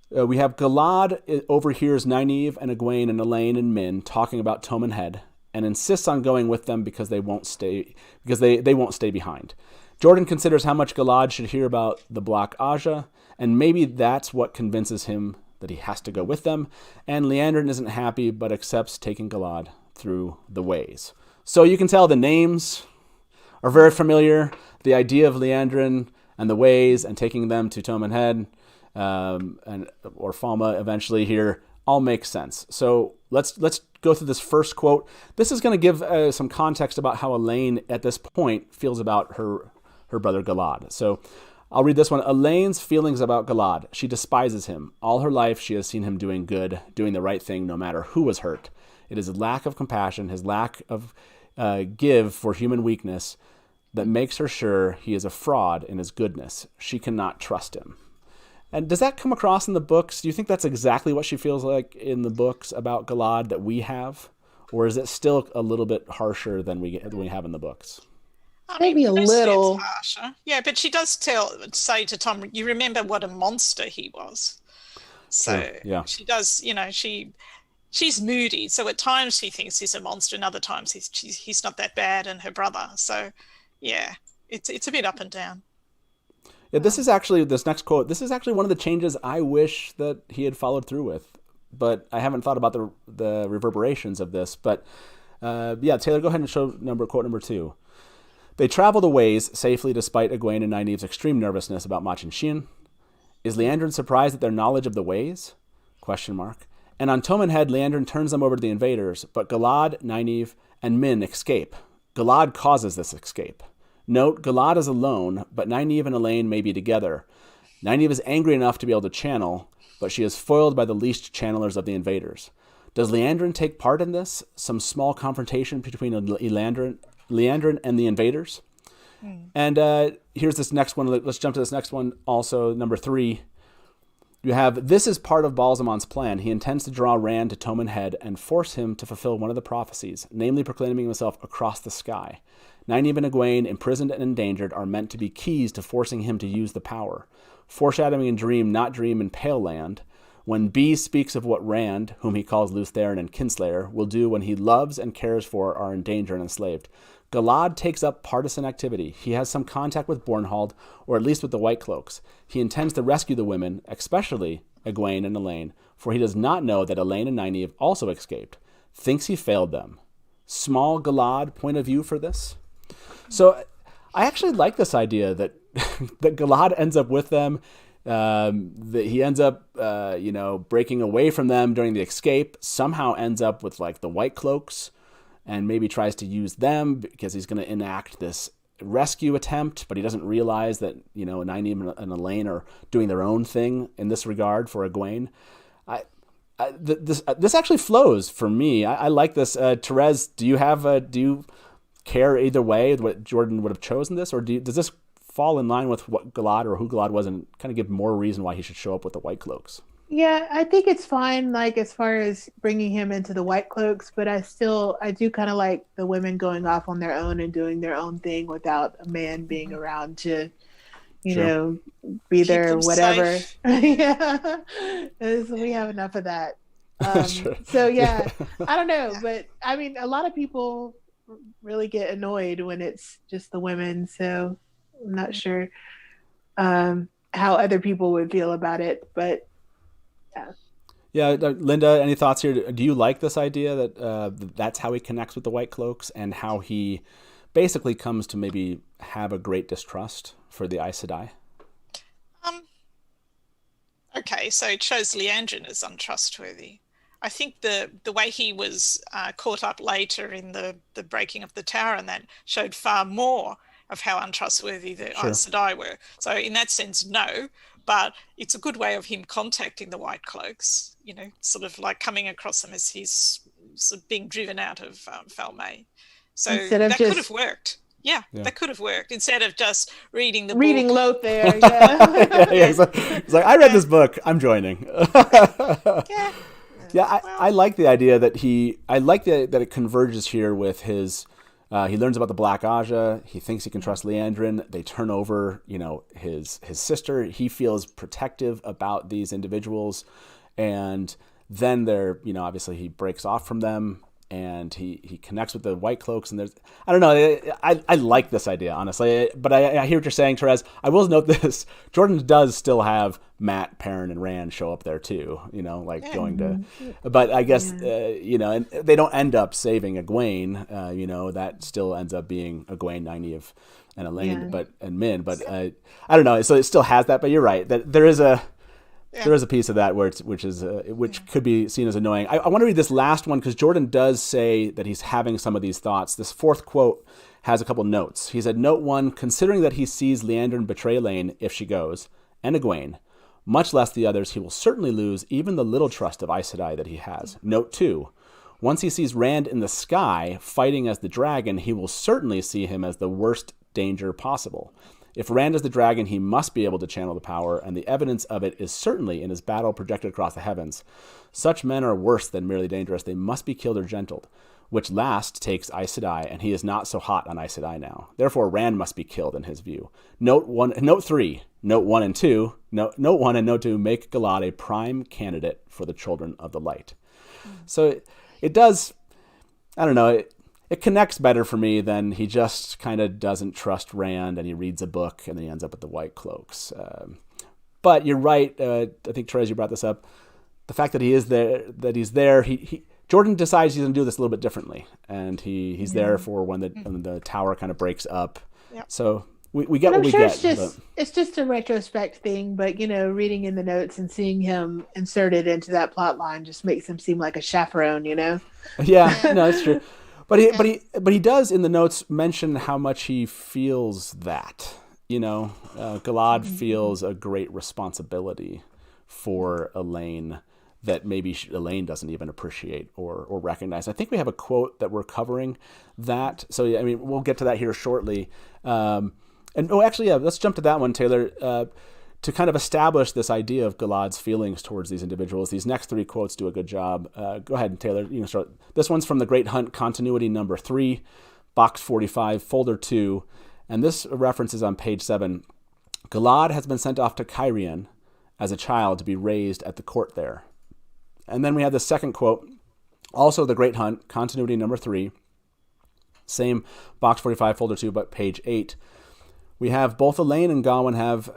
We have Galad overhears Nynaeve and Egwene and Elaine and Min talking about Tome and Head, and insists on going with them because they won't stay behind. Jordan considers how much Galad should hear about the Black Aja, and maybe that's what convinces him that he has to go with them. And Liandrin isn't happy, but accepts taking Galad through the ways. So you can tell the names are very familiar. The idea of Liandrin and the ways and taking them to Tome and Head, or Falma eventually here, all makes sense. So let's go through this first quote. This is going to give some context about how Elaine at this point feels about her brother Galad. So I'll read this one. Elaine's feelings about Galad. She despises him. All her life she has seen him doing good, doing the right thing no matter who was hurt. It is his lack of compassion, his lack of give for human weakness that makes her sure he is a fraud in his goodness. She cannot trust him. And does that come across in the books? Do you think that's exactly what she feels like in the books about Galad that we have? Or is it still a little bit harsher than we have in the books? Maybe a little. Harsher. Yeah, but she does say to Tom, you remember what a monster he was. So True, yeah. She does, she's moody. So at times she thinks he's a monster and other times he's not that bad and her brother. So yeah, it's a bit up and down. Yeah, this next quote, this is actually one of the changes I wish that he had followed through with. But I haven't thought about the reverberations of this. But Taylor, go ahead and show quote number 2. They traveled a ways safely despite Egwene and Nynaeve's extreme nervousness about Machin Shin. Is Leandrin surprised at their knowledge of the ways? ? And on Tommen Head, Leandrin turns them over to the invaders, but Galad, Nynaeve, and Min escape. Galad causes this escape. Note, Galad is alone, but Nynaeve and Elaine may be together. Nynaeve is angry enough to be able to channel, but she is foiled by the least channelers of the invaders. Does Leandrin take part in this? Some small confrontation between Leandrin and the invaders? And here's this next one. Let's jump to this next one. Also, number 3. You have, this is part of Balzamon's plan. He intends to draw Rand to Tommen Head and force him to fulfill one of the prophecies, namely proclaiming himself across the sky. Nynaeve and Egwene, imprisoned and endangered, are meant to be keys to forcing him to use the power. Foreshadowing in Dream, Not Dream, and Pale Land, when B speaks of what Rand, whom he calls Lutharen and Kinslayer, will do when he loves and cares for are in danger and enslaved. Galad takes up partisan activity. He has some contact with Bornhald, or at least with the White Cloaks. He intends to rescue the women, especially Egwene and Elaine, for he does not know that Elaine and Nynaeve also escaped. Thinks he failed them. Small Galad point of view for this? So I actually like this idea that that Galad ends up with them, that he ends up, breaking away from them during the escape, somehow ends up with like the White Cloaks, and maybe tries to use them because he's going to enact this rescue attempt, but he doesn't realize that, Nynaeve and Elaine are doing their own thing in this regard for Egwene. This actually flows for me. I like this. Terez, do you care either way what Jordan would have chosen this, or does this fall in line with what Galad or who Galad was and kind of give more reason why he should show up with the White Cloaks? Yeah, I think it's fine, like as far as bringing him into the White Cloaks, but I do kind of like the women going off on their own and doing their own thing without a man being around to, be Keep there, them whatever. safe. Yeah, 'cause we have enough of that. Sure. So yeah, I don't know, but I mean, a lot of people really get annoyed when it's just the women, so I'm not sure how other people would feel about it, but yeah. Linda, any thoughts here? Do you like this idea that that's how he connects with the White Cloaks and how he basically comes to maybe have a great distrust for the Aes Sedai? Okay, so it shows Leandrin is untrustworthy. I think the way he was caught up later in the breaking of the tower and that showed far more of how untrustworthy the Aes Sedai were. So in that sense, no, but it's a good way of him contacting the White Cloaks, sort of like coming across them as he's sort of being driven out of Falmey. So that could have worked. Yeah, that could have worked instead of just reading book. Lothair. Yeah. It's like, I read this book, I'm joining. I like the idea that that it converges here with his. He learns about the Black Aja. He thinks he can trust Leandrin. They turn over, his sister. He feels protective about these individuals, and then they're, obviously he breaks off from them, and he connects with the White Cloaks. And I don't know. I like this idea, honestly. But I hear what you're saying, Terez. I will note this: Jordan does still have Matt, Perrin, and Rand show up there too. Going to. But I guess and they don't end up saving Egwene. That still ends up being Egwene, Nynaeve, and Elaine, and Min. But I don't know. So it still has that. But you're right that there is a There is a piece of that which could be seen as annoying. I want to read this last one because Jordan does say that he's having some of these thoughts. This fourth quote has a couple notes. He said, "Note 1, considering that he sees Leandrin betray Elaine if she goes, and Egwene, much less the others, he will certainly lose even the little trust of Aes Sedai that he has. Note 2, once he sees Rand in the sky fighting as the dragon, he will certainly see him as the worst danger possible. If Rand is the dragon, he must be able to channel the power, and the evidence of it is certainly in his battle projected across the heavens. Such men are worse than merely dangerous. They must be killed or gentled, which last takes Aes Sedai, and he is not so hot on Aes Sedai now. Therefore, Rand must be killed in his view. Note 1 and 2 make Galad a prime candidate for the Children of the Light." So it does, I don't know, it connects better for me than he just kind of doesn't trust Rand and he reads a book and then he ends up with the White Cloaks. But you're right. I think, Terez, you brought this up. The fact that he's there, Jordan decides he's going to do this a little bit differently. And he's there for when the tower kind of breaks up. Yep. So we get what we get. It's just a retrospect thing, but reading in the notes and seeing him inserted into that plot line just makes him seem like a chaperone, Yeah, no, it's true. But he does in the notes mention how much he feels that, Galad feels a great responsibility for Elaine that maybe Elaine doesn't even appreciate or recognize. I think we have a quote that we're covering that. So, yeah, I mean, we'll get to that here shortly. Let's jump to that one, Taylor. To kind of establish this idea of Galad's feelings towards these individuals, these next three quotes do a good job. Go ahead, Taylor. You can start. This one's from The Great Hunt, continuity number 3, box 45, folder 2. And this reference is on page 7. Galad has been sent off to Cairhien as a child to be raised at the court there. And then we have the second quote, also The Great Hunt, continuity number 3, same box 45, folder 2, but page 8. We have both Elaine and Gawain have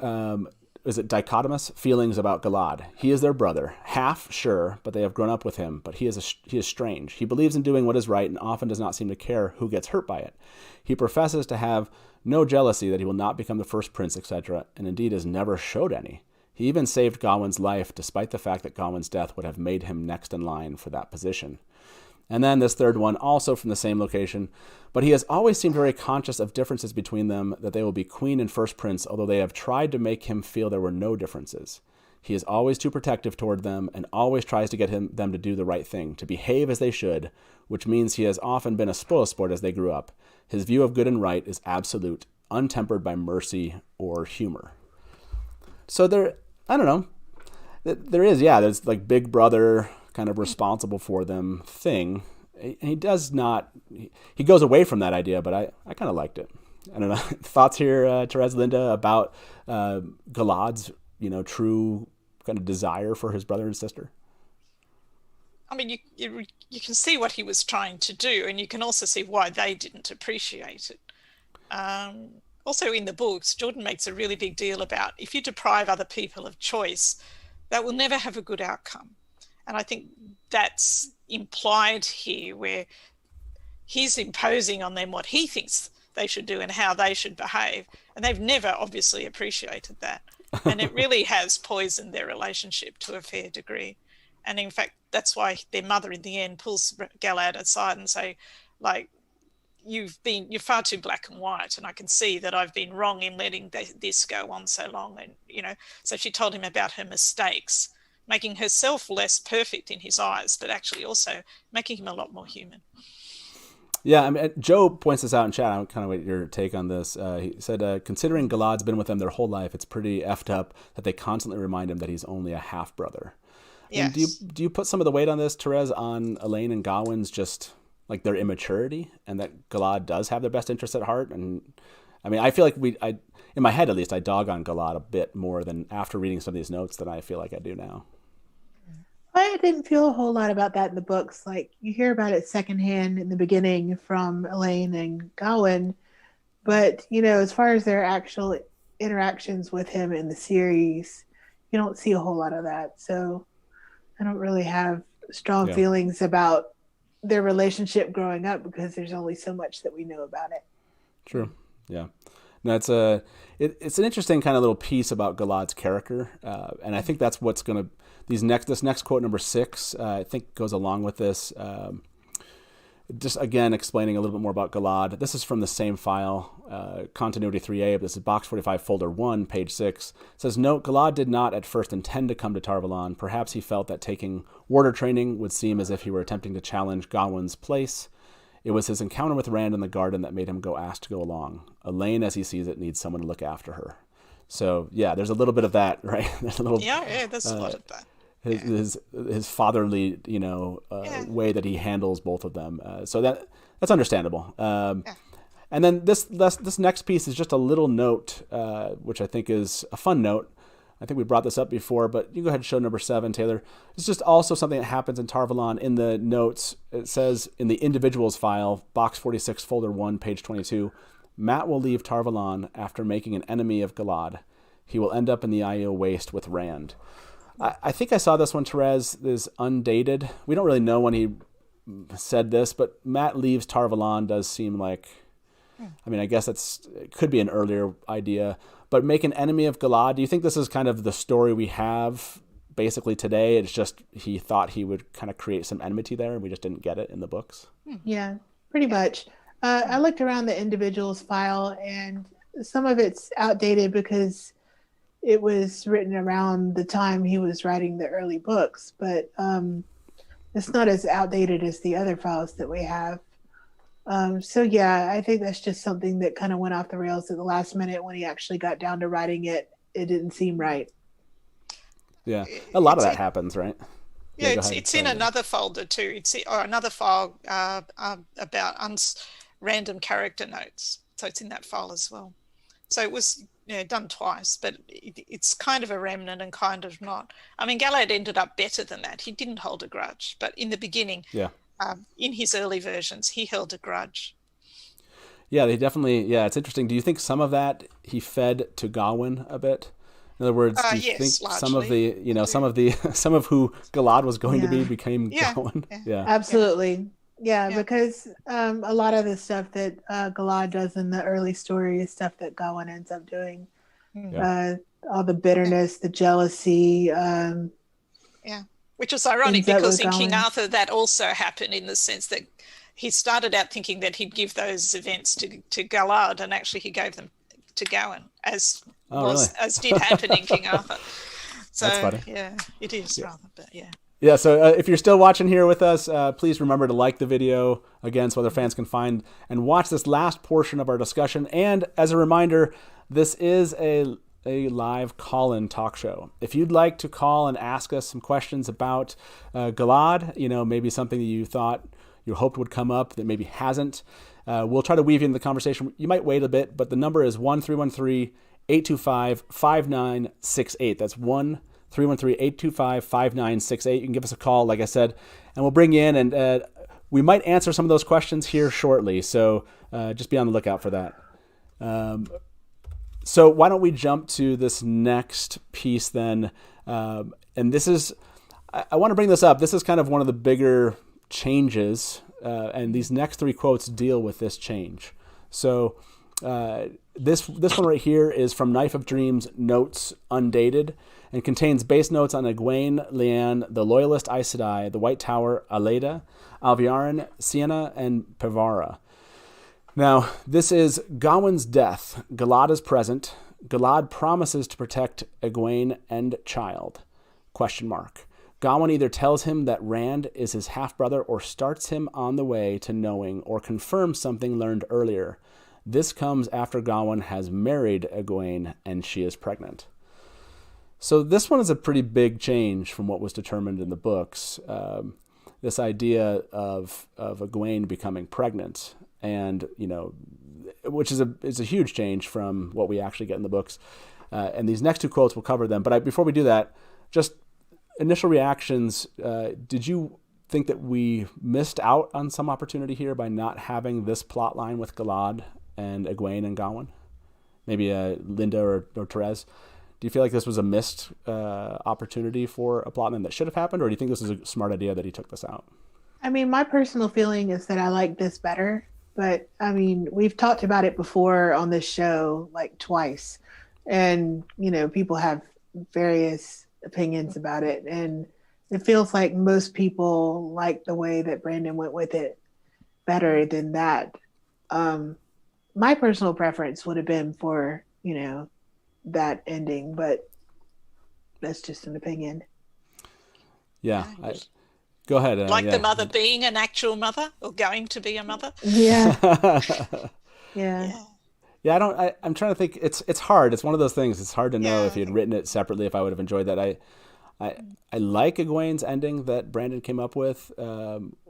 dichotomous feelings about Galad. He is their brother, half sure, but they have grown up with him. But he is strange. He believes in doing what is right and often does not seem to care who gets hurt by it. He professes to have no jealousy that he will not become the first prince, etc., and indeed has never showed any. He even saved Gawain's life, despite the fact that Gawain's death would have made him next in line for that position. And then this third one, also from the same location. But he has always seemed very conscious of differences between them, that they will be queen and first prince, although they have tried to make him feel there were no differences. He is always too protective toward them and always tries to get them to do the right thing, to behave as they should, which means he has often been a spoilsport as they grew up. His view of good and right is absolute, untempered by mercy or humor. So there's like big brother kind of responsible for them thing. And he does not, he goes away from that idea, but I kind of liked it. I don't know. Thoughts here, Terez, Linda, about Galad's, true kind of desire for his brother and sister? I mean, you can see what he was trying to do, and you can also see why they didn't appreciate it. Also in the books, Jordan makes a really big deal about if you deprive other people of choice, that will never have a good outcome. And I think that's implied here, where he's imposing on them what he thinks they should do and how they should behave. And they've never obviously appreciated that. And it really has poisoned their relationship to a fair degree. And in fact, that's why their mother in the end pulls Galad aside and say, like, you're far too black and white, and I can see that I've been wrong in letting this go on so long. And, so she told him about her mistakes, making herself less perfect in his eyes, but actually also making him a lot more human. Yeah, I mean, Joe points this out in chat. I kind of wait your take on this. He said, considering Galad's been with them their whole life, it's pretty effed up that they constantly remind him that he's only a half-brother. Yes. And do you put some of the weight on this, Terez, on Elaine and Gawain's just like their immaturity, and that Galad does have their best interests at heart? And I mean, I feel like in my head at least, I dog on Galad a bit more than after reading some of these notes than I feel like I do now. I didn't feel a whole lot about that in the books. Like, you hear about it secondhand in the beginning from Elaine and Gawain, but as far as their actual interactions with him in the series, you don't see a whole lot of that. So I don't really have strong feelings about their relationship growing up, because there's only so much that we know about it. True. Yeah. No, it's an interesting kind of little piece about Galad's character, and I think that's what's going to this next quote, number 6, I think goes along with this. Just again explaining a little bit more about Galad. This is from the same file, continuity 3A. But this is box 45, folder 1, page 6. It says, note, Galad did not at first intend to come to Tar-Valon. Perhaps he felt that taking warder training would seem as if he were attempting to challenge Gawain's place. It was his encounter with Rand in the garden that made him ask to go along. Elaine, as he sees it, needs someone to look after her. So yeah, there's a little bit of that, right? There's a little there's a lot of that. His fatherly, way that he handles both of them. So that's understandable. And then this next piece is just a little note, which I think is a fun note. I think we brought this up before, but you go ahead and show number 7, Taylor. It's just also something that happens in Tar-Valon. In the notes, it says in the individuals file, box 46, folder 1, page 22, Matt will leave Tar-Valon after making an enemy of Galad. He will end up in the Aiel Waste with Rand. I think I saw this one, Terez, is undated. We don't really know when he said this, but Matt leaves Tar-Valon does seem like, I mean, I guess it could be an earlier idea, but make an enemy of Galad. Do you think this is kind of the story we have basically today? It's just he thought he would kind of create some enmity there, and we just didn't get it in the books. Yeah, pretty much. I looked around the individuals file, and some of it's outdated because it was written around the time he was writing the early books, but it's not as outdated as the other files that we have. So yeah, I think that's just something that kind of went off the rails at the last minute when he actually got down to writing it. It didn't seem right. Yeah, a lot of that happens, right? Yeah, it's in another folder too. It's another file about random character notes. So it's in that file as well. So it was done twice, but it's kind of a remnant and kind of not. I mean, Galad ended up better than that. He didn't hold a grudge, but in the beginning, in his early versions, he held a grudge. Yeah, they definitely. Yeah, it's interesting. Do you think some of that he fed to Gawain a bit? In other words, do you think largely. some of who Galad was going to be became Gawain? Yeah, absolutely. Yeah, because a lot of the stuff that Galad does in the early story is stuff that Gawain ends up doing. All the bitterness, the jealousy. Which is ironic because in King Arthur that also happened in the sense that he started out thinking that he'd give those events to Galad, and actually he gave them to Gawain, as did happen in King Arthur. So that's funny. Yeah, it is rather, but yeah. Yeah, so if you're still watching here with us, please remember to like the video, again, so other fans can find and watch this last portion of our discussion. And as a reminder, this is a live call-in talk show. If you'd like to call and ask us some questions about Galad, maybe something that you thought you hoped would come up that maybe hasn't, we'll try to weave in the conversation. You might wait a bit, but the number is 1-313-825-5968. That's 1-313-825-5968. You can give us a call, like I said, and we'll bring you in, and we might answer some of those questions here shortly. So just be on the lookout for that. So why don't we jump to this next piece then? And this is, I want to bring this up. This is kind of one of the bigger changes, and these next 3 quotes deal with this change. So this one right here is from Knife of Dreams Notes, undated, and contains base notes on Egwene, Leanne, the Loyalist Aes Sedai, the White Tower, Aleda, Alviarin, Sienna, and Pevara. Now, this is Gawain's death. Galad is present. Galad promises to protect Egwene and child. ? Gawain either tells him that Rand is his half-brother or starts him on the way to knowing or confirms something learned earlier. This comes after Gawain has married Egwene and she is pregnant. So this one is a pretty big change from what was determined in the books. This idea of Egwene becoming pregnant, and which is a huge change from what we actually get in the books. And these next 2 quotes will cover them. But before we do that, just initial reactions. Did you think that we missed out on some opportunity here by not having this plot line with Galad and Egwene and Gawain? Maybe Linda or Terez. Do you feel like this was a missed opportunity for a plot line that should have happened, or do you think this is a smart idea that he took this out? I mean, my personal feeling is that I like this better but I mean, we've talked about it before on this show, like twice, and people have various opinions about it, and it feels like most people like the way that Brandon went with it better than that. My personal preference would have been for that ending, but that's just an opinion. Yeah. Go ahead. The mother being an actual mother or going to be a mother. Yeah. Yeah. Yeah, I'm trying to think. It's hard. It's one of those things. It's hard to know if he had written it separately, if I would have enjoyed that. I like Egwene's ending that Brandon came up with,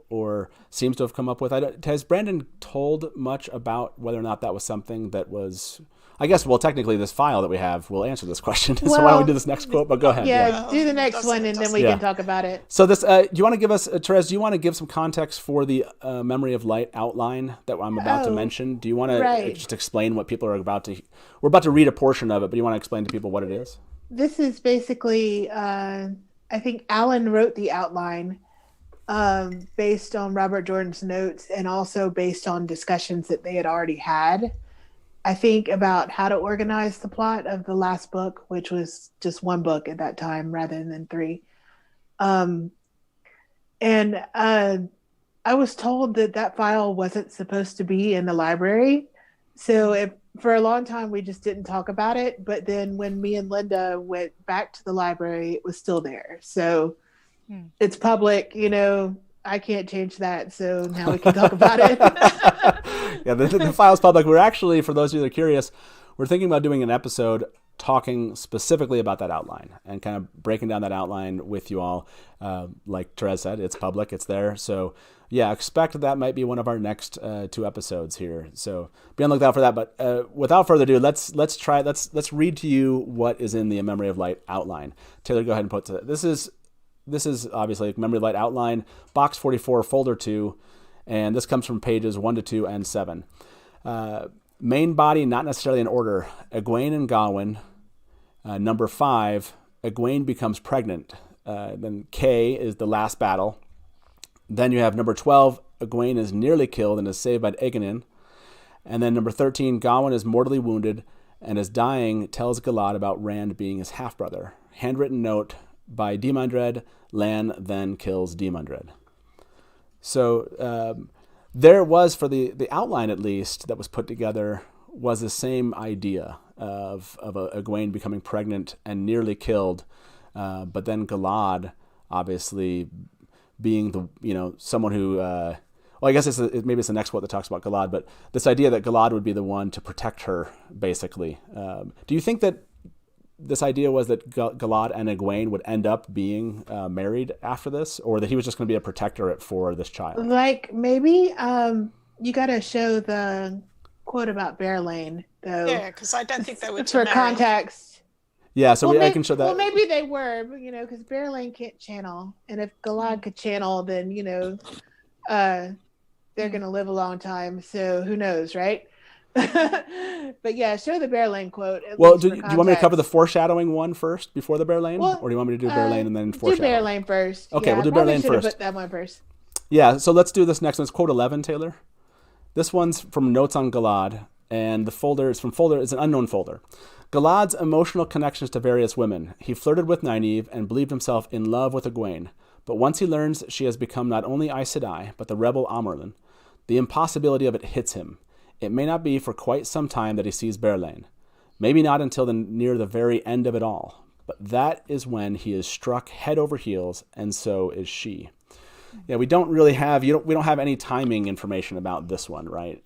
or seems to have come up with. Has Brandon told much about whether or not that was something that was... I guess, technically this file that we have will answer this question. So why don't we do this next quote? But go ahead. Yeah, do the next one and then we can talk about it. So this, do you want to give us, Terez, do you want to give some context for the Memory of Light outline that I'm about to mention? Do you want to just explain what people are about to... We're about to read a portion of it, but you want to explain to people what it is? This is basically, I think Alan wrote the outline based on Robert Jordan's notes and also based on discussions that they had already had. I think about how to organize the plot of the last book, which was just one book at that time rather than 3. And I was told that file wasn't supposed to be in the library. So for a long time, we just didn't talk about it. But then when me and Linda went back to the library, it was still there. So it's public, I can't change that, so now we can talk about it. Yeah, the file's public. We're actually, for those of you that are curious, we're thinking about doing an episode talking specifically about that outline and kind of breaking down that outline with you all. Like Terez said, it's public, it's there. So yeah, expect that might be one of our next 2 episodes here. So be on the lookout for that. But without further ado, let's read to you what is in the Memory of Light outline. Taylor, go ahead and put this is obviously Memory of Light outline, box 44, folder 2, and this comes from pages 1 to 2 and 7. Main body, not necessarily in order. Egwene and Gawain. Number 5, Egwene becomes pregnant. Then K is the last battle. Then you have number 12, Egwene is nearly killed and is saved by Aegonin. And then number 13, Gawain is mortally wounded and is dying, tells Galad about Rand being his half-brother. Handwritten note by Demandred, Lan then kills Demandred. So there was, for the outline at least, that was put together, was the same idea of Egwene becoming pregnant and nearly killed, but then Galad, obviously, being someone who... I guess maybe it's the next quote that talks about Galad, but this idea that Galad would be the one to protect her, basically. Do you think that this idea was that Galad and Egwene would end up being married after this, or that he was just going to be a protectorate for this child? Like, maybe you got to show the quote about Bear Lane, though. Yeah, because I don't think they were for context. Yeah, so I can show that. Well, maybe they were, because Bear Lane can't channel, and if Galad could channel, then they're going to live a long time. So who knows, right? But yeah, show the Bear Lane quote. Well, do you want me to cover the foreshadowing one first before the Bear Lane? Or do you want me to do Bear Lane and then foreshadowing? Do Bear Lane first. Okay, we'll do Bear Lane first. Put that one first. Yeah, so let's do this next one. It's quote 11, Taylor. This one's from Notes on Galad, and the folder is it's an unknown folder. Galad's emotional connections to various women. He flirted with Nynaeve and believed himself in love with Egwene. But once he learns she has become not only Aes Sedai, but the rebel Amyrlin, the impossibility of it hits him. It may not be for quite some time that he sees Bear Lane. Maybe not until near the very end of it all. But that is when he is struck head over heels, and so is she. Yeah, we don't really have we don't have any timing information about this one, right?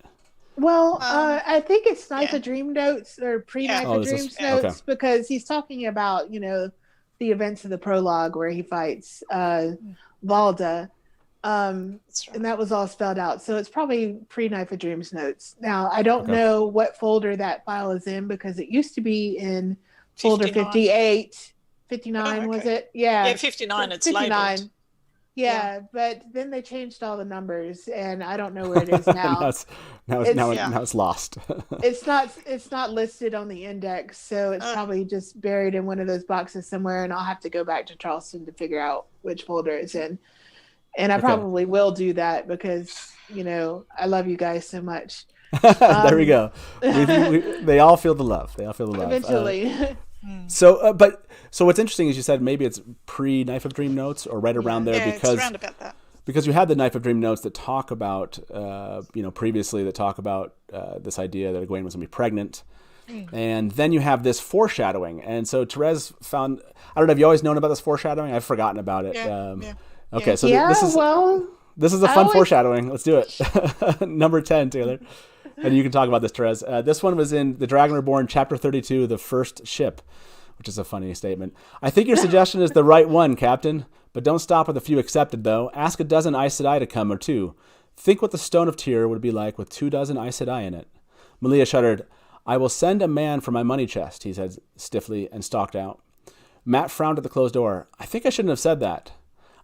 Well, I think it's Knife of Dream Notes or pre-Knife of Dreams notes, because he's talking about the events of the prologue where he fights Valda. And that was all spelled out. So it's probably pre-Knife of Dreams notes. Now, I don't know what folder that file is in, because it used to be in folder 58. 59, was it? Yeah. Yeah, 59, it's 59. labeled. Yeah, but then they changed all the numbers, and I don't know where it is now. now it's lost. It's not listed on the index, so it's probably just buried in one of those boxes somewhere, and I'll have to go back to Charleston to figure out which folder it's in. And I Okay. probably will do that because, I love you guys so much. There we go. They all feel the love. They all feel the love. Eventually. So what's interesting is you said maybe it's pre Knife of Dream notes or right around there Yeah, because it's around about that. because you had the Knife of Dream notes that talk about, previously that talk about this idea that Egwene was going to be pregnant. And then you have this foreshadowing. And so Terez found, I don't know, have you always known about this foreshadowing? I've forgotten about it. Yeah, Okay, Yeah. so Yeah, this is a I fun always- foreshadowing. Let's do it. Number 10, Taylor. And you can talk about this, Terez. This one was in the Dragon Reborn, Chapter 32, The First Ship, which is a funny statement. I think your suggestion is the right one, Captain. But don't stop with a few accepted, though. Ask a dozen Aes Sedai to come, or two. Think what the Stone of Tyr would be like with 24 Aes Sedai in it. Malia shuddered. I will send a man for my money chest, he said stiffly, and stalked out. Matt frowned at the closed door. I think I shouldn't have said that.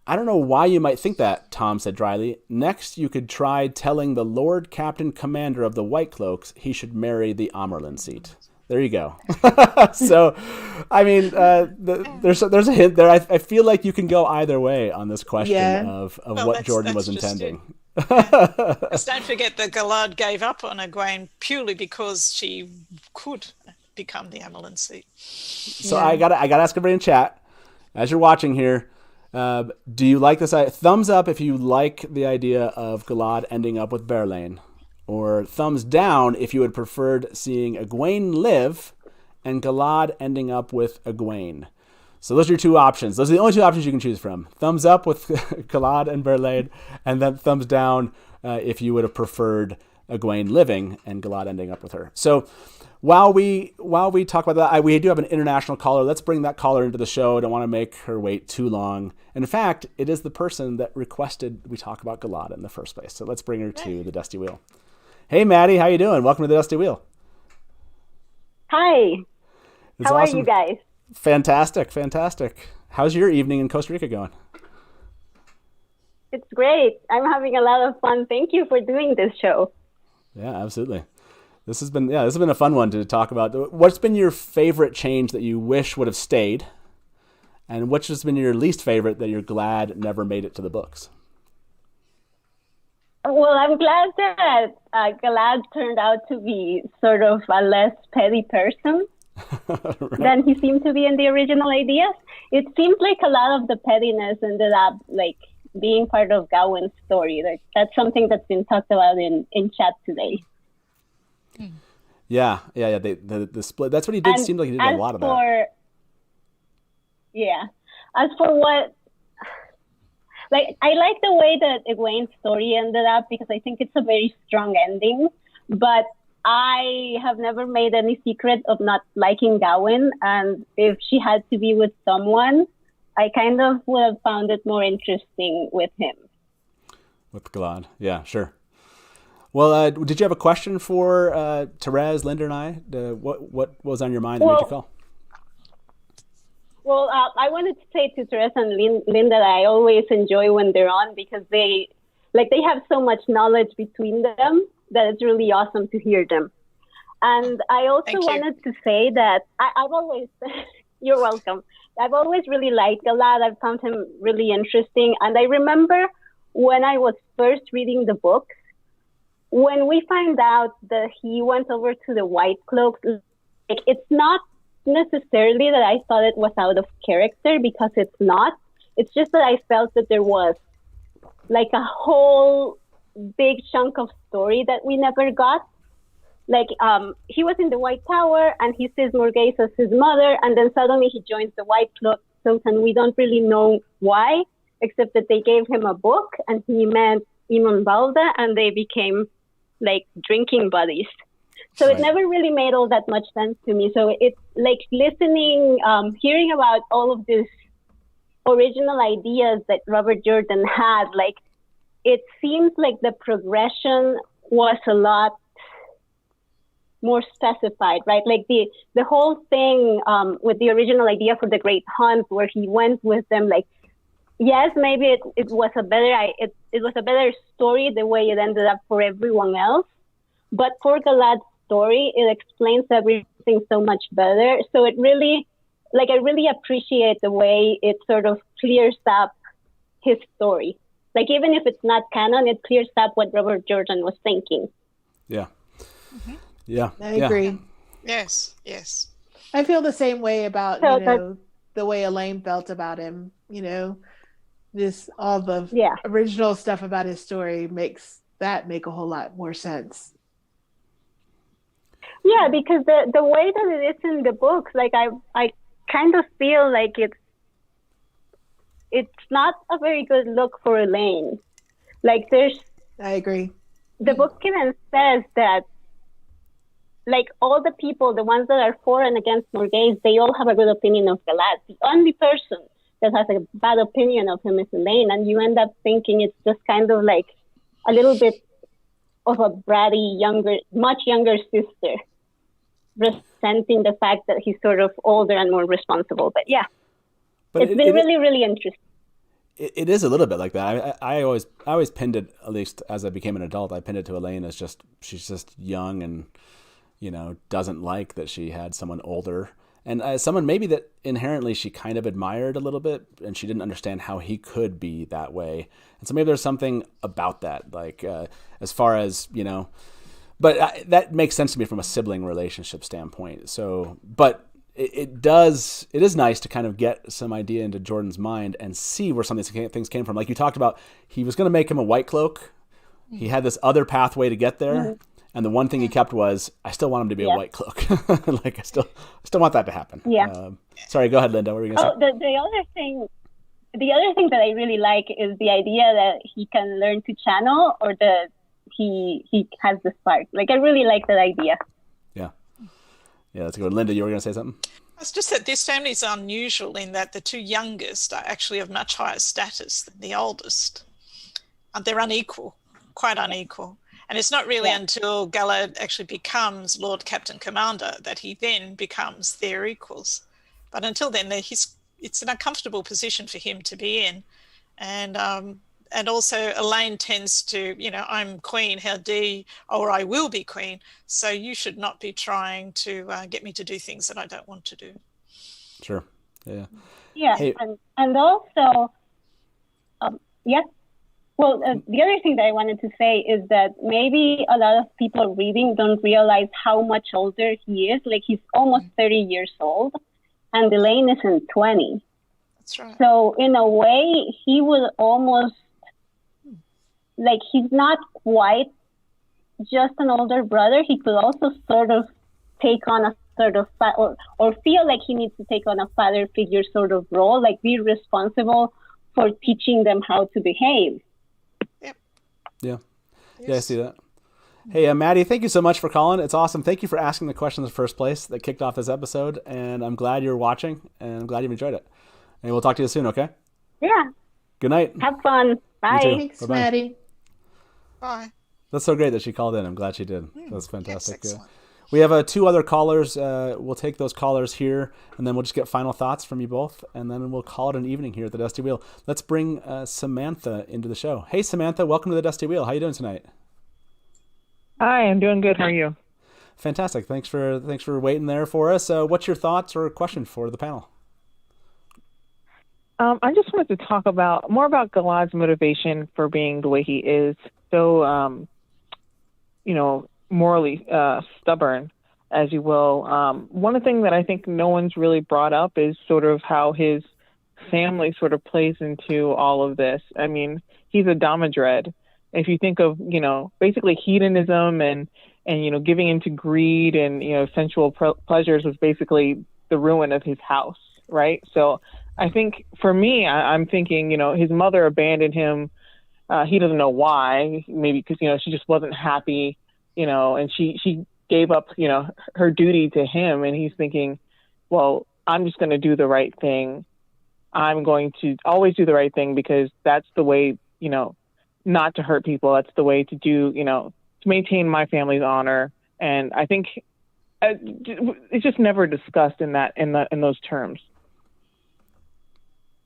I don't know why you might think that, Tom said dryly. Next, you could try telling the Lord Captain Commander of the White Cloaks he should marry the Amerlin seat. There you go. So, I mean, there's a hint there. I feel like you can go either way on this question of Well, what that's- Jordan was that's just intending. Just don't forget that Galad gave up on Egwene purely because she could become the Amerlin seat. So I gotta ask everybody in chat, as you're watching here, do you like this? Thumbs up if you like the idea of Galad ending up with Berlain, or thumbs down if you had preferred seeing Egwene live and Galad ending up with Egwene. So those are your two options. Those are the only two options you can choose from. Thumbs up with Galad and Berlain, and then thumbs down if you would have preferred Egwene living and Galad ending up with her. So while we talk about that, we do have an international caller. Let's bring that caller into the show. I don't want to make her wait too long. In fact, it is the person that requested we talk about Galad in the first place. So let's bring her to the Dusty Wheel. Hey, Maddie, how you doing? Welcome to the Dusty Wheel. Hi. It's How awesome. are you guys? Fantastic. How's your evening in Costa Rica going? It's great. I'm having a lot of fun. Thank you for doing this show. Yeah, absolutely. This has been a fun one to talk about. What's been your favorite change that you wish would have stayed, and which has been your least favorite that you're glad never made it to the books? Well, I'm glad that Galad turned out to be sort of a less petty person than he seemed to be in the original ideas. It seems like a lot of the pettiness ended up like being part of Gawain's story. That's something that's been talked about in chat today. Yeah. The split. That's what he did. Seemed like he did a lot of that. Yeah. As for what, like, I like the way that Egwene's story ended up because I think it's a very strong ending. But I have never made any secret of not liking Gawain, and if she had to be with someone, I kind of would have found it more interesting with him. With Galad. Yeah, sure. Well, did you have a question for Terez, Linda, and I? What was on your mind that made you call? Well, I wanted to say to Terez and Linda that I always enjoy when they're on because they have so much knowledge between them that it's really awesome to hear them. And I also wanted to say that I've always, you're welcome. I've always really liked Galad. I've found him really interesting. And I remember when I was first reading the book, when we find out that he went over to the White Cloaks, like, it's not necessarily that I thought it was out of character because it's not. It's just that I felt that there was like a whole big chunk of story that we never got. Like, he was in the White Tower and he sees Morghese as his mother, and then suddenly he joins the White Cloaks, and we don't really know why, except that they gave him a book and he met Imon Balda and they became like drinking buddies. So it never really made all that much sense to me. So it's like listening, hearing about all of these original ideas that Robert Jordan had, like, it seems like the progression was a lot more specified, right? Like the whole thing with the original idea for the Great Hunt, where he went with them, like, yes, maybe it was a better story the way it ended up for everyone else, but for Galad's story, it explains everything so much better. So it really, like, I really appreciate the way it sort of clears up his story. Like, even if it's not canon, it clears up what Robert Jordan was thinking. Yeah. Yeah. I agree. Yes, yes. I feel the same way about, So you know, the way Elaine felt about him, you know, this, all the original stuff about his story makes that make a whole lot more sense. Yeah, because the way that it is in the books, like I kind of feel like it's not a very good look for Elaine. Like, I agree. The book even says that, like, all the people, the ones that are for and against Morghese, they all have a good opinion of Galad. The only person that has a bad opinion of him is Elaine, and you end up thinking it's just kind of like a little bit of a bratty, much younger sister, resenting the fact that he's sort of older and more responsible. But yeah, but it's been really, really interesting. It is a little bit like that. I always pinned it, at least as I became an adult, I pinned it to Elaine as she's just young and, you know, doesn't like that she had someone older. And someone maybe that inherently she kind of admired a little bit, and she didn't understand how he could be that way. And so maybe there's something about that, like as far as, you know, but that makes sense to me from a sibling relationship standpoint. So, but it is nice to kind of get some idea into Jordan's mind and see where some of these things came from. Like you talked about, he was going to make him a White Cloak. He had this other pathway to get there. Mm-hmm. And the one thing he kept was, I still want him to be a White Cloak. Like I still want that to happen. Yeah. Sorry, go ahead, Linda. What were you going to say? The other thing that I really like is the idea that he can learn to channel, or that he has the spark. Like, I really like that idea. Yeah. Yeah, that's good. Linda, you were going to say something? It's just that this family is unusual in that the two youngest are actually of much higher status than the oldest. They're unequal, quite unequal. And it's not really until Galad actually becomes Lord Captain Commander that he then becomes their equals. But until then, it's an uncomfortable position for him to be in. And also Elaine tends to, you know, I'm queen, how dare you, or I will be queen. So you should not be trying to get me to do things that I don't want to do. Sure. Yeah. Yeah. Hey. And also, Well, the other thing that I wanted to say is that maybe a lot of people reading don't realize how much older he is. Like, he's almost 30 years old, and Elaine isn't 20. That's right. So in a way, he will almost, like, he's not quite just an older brother. He could also sort of take on a sort of, or feel like he needs to take on a father figure sort of role, like be responsible for teaching them how to behave. Yeah. Yes. Yeah, I see that. Hey, Maddie, thank you so much for calling. It's awesome. Thank you for asking the question in the first place that kicked off this episode. And I'm glad you're watching, and I'm glad you've enjoyed it. And we'll talk to you soon, okay? Yeah. Good night. Have fun. Bye. Thanks, bye-bye. Maddie. Bye. That's so great that she called in. I'm glad she did. That's fantastic. Yes, we have 2 other callers. We'll take those callers here, and then we'll just get final thoughts from you both, and then we'll call it an evening here at the Dusty Wheel. Let's bring Samantha into the show. Hey, Samantha, welcome to the Dusty Wheel. How you doing tonight? Hi, I'm doing good. How are you? Fantastic. Thanks for waiting there for us. What's your thoughts or question for the panel? I just wanted to talk more about Galad's motivation for being the way he is. So, morally stubborn, as you will. One thing that I think no one's really brought up is sort of how his family sort of plays into all of this. I mean, he's a Damodred. If you think of, basically hedonism and giving into greed and, sensual pleasures was basically the ruin of his house, right? So I think for me, I'm thinking, his mother abandoned him. He doesn't know why, maybe because, she just wasn't happy, and she gave up, her duty to him. And he's thinking, well, I'm just going to do the right thing. I'm going to always do the right thing because that's the way, not to hurt people. That's the way to do, to maintain my family's honor. And I think it's just never discussed in those terms.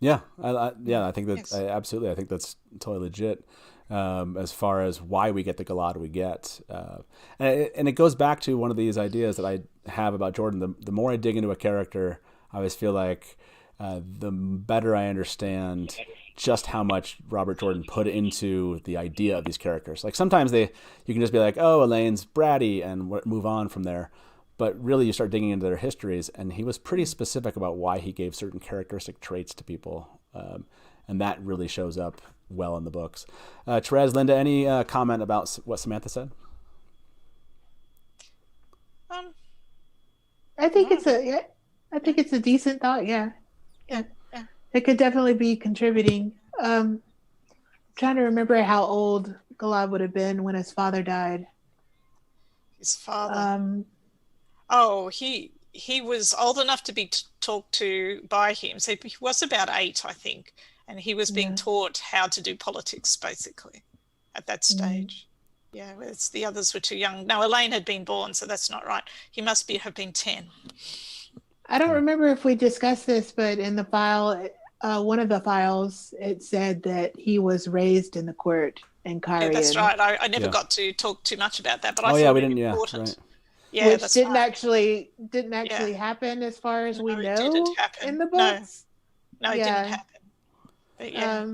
Yeah, I think that absolutely. I think that's totally legit. As far as why we get the Galad we get, and it goes back to one of these ideas that I have about Jordan. The more I dig into a character, I always feel like the better I understand just how much Robert Jordan put into the idea of these characters. Like sometimes you can just be like, oh, Elaine's bratty and move on from there. But really you start digging into their histories, and he was pretty specific about why he gave certain characteristic traits to people. And that really shows up well in the books. Terez, Linda, any comment about what Samantha said? I think it's a decent thought. Yeah. It could definitely be contributing. Trying to remember how old Galad would have been when his father died. His father. He was old enough to be talked to by him. So he was about 8, I think, and he was being taught how to do politics basically at that stage. Yeah, whereas the others were too young. Now, Elaine had been born, so that's not right. He must have been 10. I don't remember if we discussed this, but in the file, one of the files, it said that he was raised in the court in Cairn. Yeah, that's right. I never got to talk too much about that, but I thought we it didn't. important. Right. Yeah, which that's didn't right. actually happen as far as we know it didn't happen. in the books. No, it didn't happen. But yeah.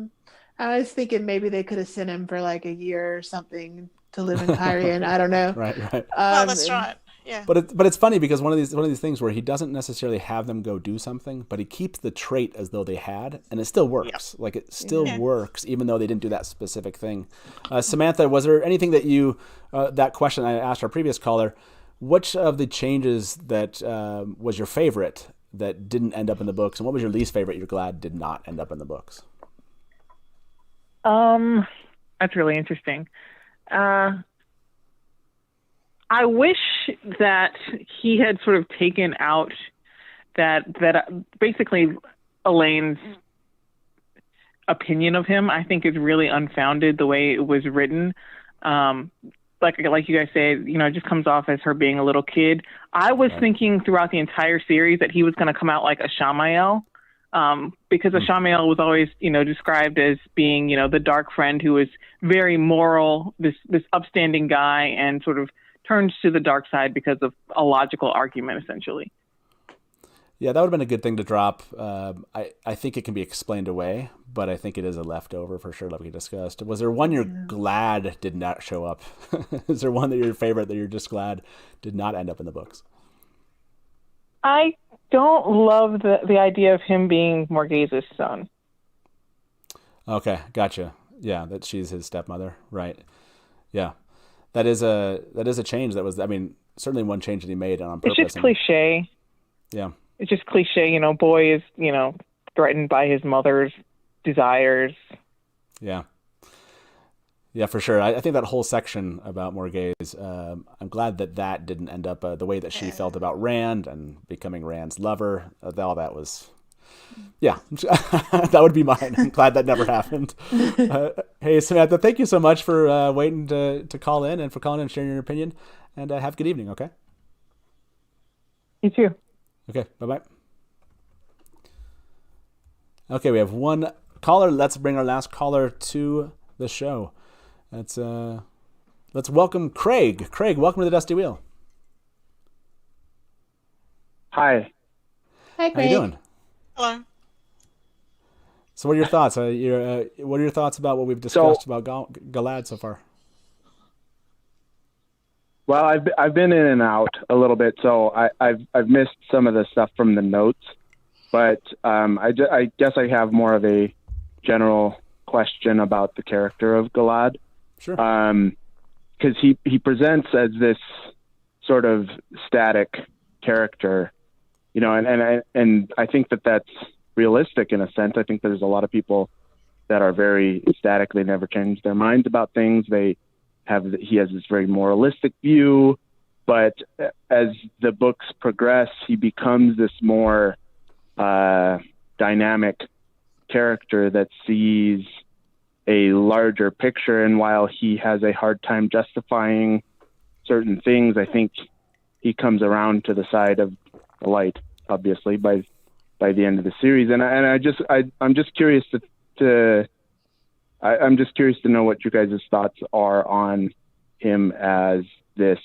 I was thinking maybe they could have sent him for like a year or something to live in Cairn. I don't know. Right. Well, that's right. Yeah. But it's funny because one of these things where he doesn't necessarily have them go do something, but he keeps the trait as though they had, and it still works. Like it still works, even though they didn't do that specific thing. Samantha, was there anything that you that question I asked our previous caller? Which of the changes that was your favorite that didn't end up in the books, and what was your least favorite you're glad did not end up in the books? That's really interesting. I wish that he had sort of taken out that basically Elaine's opinion of him, I think, is really unfounded the way it was written. Like you guys said, it just comes off as her being a little kid. I was thinking throughout the entire series that he was going to come out like a Shamael, because a Shamael was always, described as being, the dark friend who was very moral, this upstanding guy, and sort of turns to the dark side because of a logical argument, essentially. Yeah, that would have been a good thing to drop. I think it can be explained away, but I think it is a leftover for sure, like we discussed. Was there one you're glad did not show up? Is there one that you're favorite that you're just glad did not end up in the books? I don't love the idea of him being Morghese's son. Okay, gotcha. Yeah, that she's his stepmother, right? Yeah, that is a change. That was, certainly one change that he made on purpose. It's just cliche. Yeah. It's just cliche, boy is, threatened by his mother's desires. Yeah. Yeah, for sure. I think that whole section about Morghese, I'm glad that didn't end up the way that she felt about Rand and becoming Rand's lover. All that was, that would be mine. I'm glad that never happened. Hey, Samantha, thank you so much for waiting to call in and for calling in and sharing your opinion. And have a good evening, okay? You too. Okay, bye-bye. Okay, we have one caller. Let's bring our last caller to the show. Let's welcome Craig. Craig, welcome to the Dusty Wheel. Hi. Hi, Craig. How you doing? Hello. So what are your thoughts? What are your thoughts about what we've discussed about Galad so far? Well, I've been in and out a little bit, so I've missed some of the stuff from the notes, but I guess I have more of a general question about the character of Galad. Sure. Because he presents as this sort of static character, and I think that's realistic in a sense. I think there's a lot of people that are very static. They never change their minds about things. He has this very moralistic view, but as the books progress, he becomes this more dynamic character that sees a larger picture. And while he has a hard time justifying certain things, I think he comes around to the side of the light, obviously, by the end of the series. And I'm just curious I'm just curious to know what you guys' thoughts are on him as this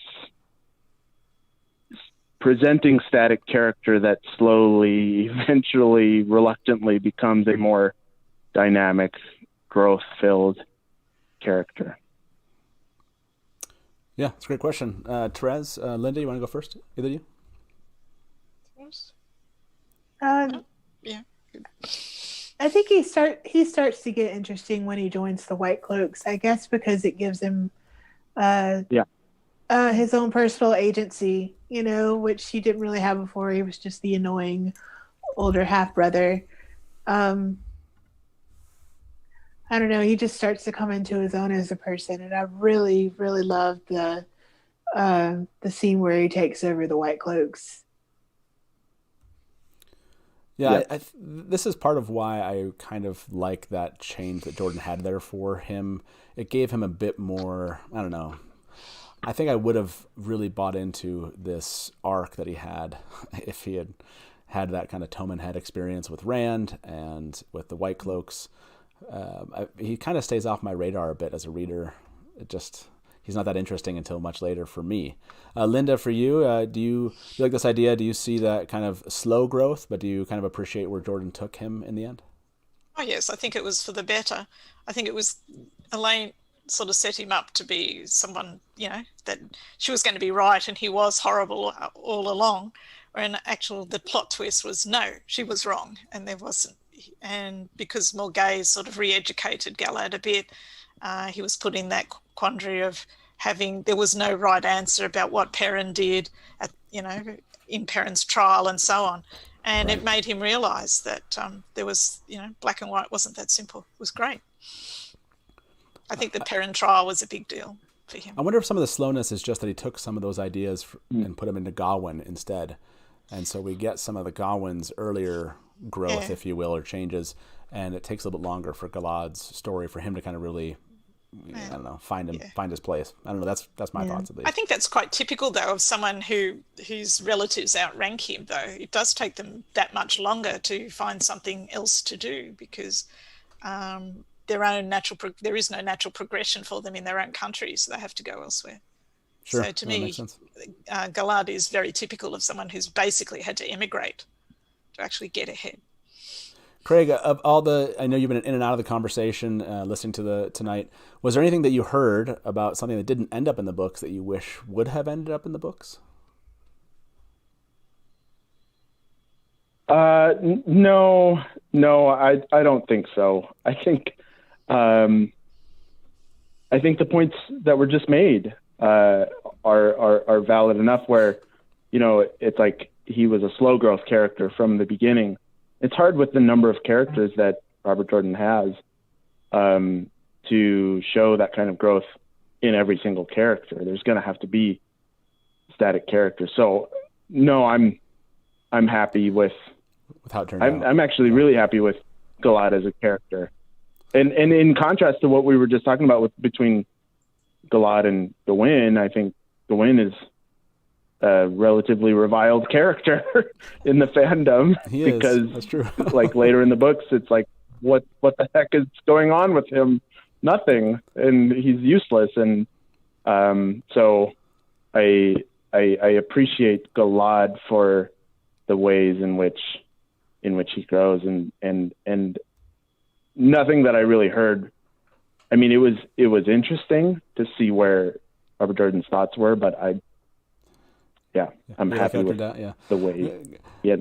presenting static character that slowly, eventually, reluctantly becomes a more dynamic, growth-filled character. Yeah, it's a great question. Terez, Linda, you want to go first? Either of you? Yeah. I think he starts to get interesting when he joins the White Cloaks, I guess, because it gives him his own personal agency, which he didn't really have before. He was just the annoying older half brother. I don't know. He just starts to come into his own as a person, and I really, really love the scene where he takes over the White Cloaks. Yeah, this is part of why I kind of like that change that Jordan had there for him. It gave him a bit more, I don't know. I think I would have really bought into this arc that he had if he had had that kind of Toman Head experience with Rand and with the White Cloaks. He kind of stays off my radar a bit as a reader. He's not that interesting until much later for me. Linda, for you, do you like this idea? Do you see that kind of slow growth, but do you kind of appreciate where Jordan took him in the end? Oh, yes, I think it was for the better. I think it was Elaine sort of set him up to be someone, that she was going to be right and he was horrible all along. When the plot twist was no, she was wrong and there wasn't. And because Morgay sort of re-educated Galad a bit, he was put in that quandary of there was no right answer about what Perrin did in Perrin's trial and so on. And It made him realise that there was, black and white wasn't that simple. It was great. I think the Perrin trial was a big deal for him. I wonder if some of the slowness is just that he took some of those ideas and put them into Gawain instead. And so we get some of the Gawain's earlier growth, if you will, or changes. And it takes a little bit longer for Galad's story for him to kind of really, I don't know, find his place. I don't know. That's my thoughts at least. I think that's quite typical, though, of someone whose relatives outrank him. Though it does take them that much longer to find something else to do because there is no natural progression for them in their own country, so they have to go elsewhere. Sure. So to me, Galad is very typical of someone who's basically had to emigrate to actually get ahead. Craig, of all I know you've been in and out of the conversation listening to tonight. Was there anything that you heard about something that didn't end up in the books that you wish would have ended up in the books? No, I don't think so. I think the points that were just made are valid enough where, it's like he was a slow growth character from the beginning. It's hard with the number of characters that Robert Jordan has to show that kind of growth in every single character. There's going to have to be static characters. So no, I'm happy with how it turned out. I'm actually really happy with Galad as a character. And in contrast to what we were just talking about between Galad and Gawain, I think Gawain is a relatively reviled character in the fandom. Because that's true. like later in the books, it's like, what the heck is going on with him? Nothing. And he's useless. And so I appreciate Galad for the ways in which he grows and nothing that I really heard. I mean, it was interesting to see where Robert Jordan's thoughts were, but I'm happy with the way he had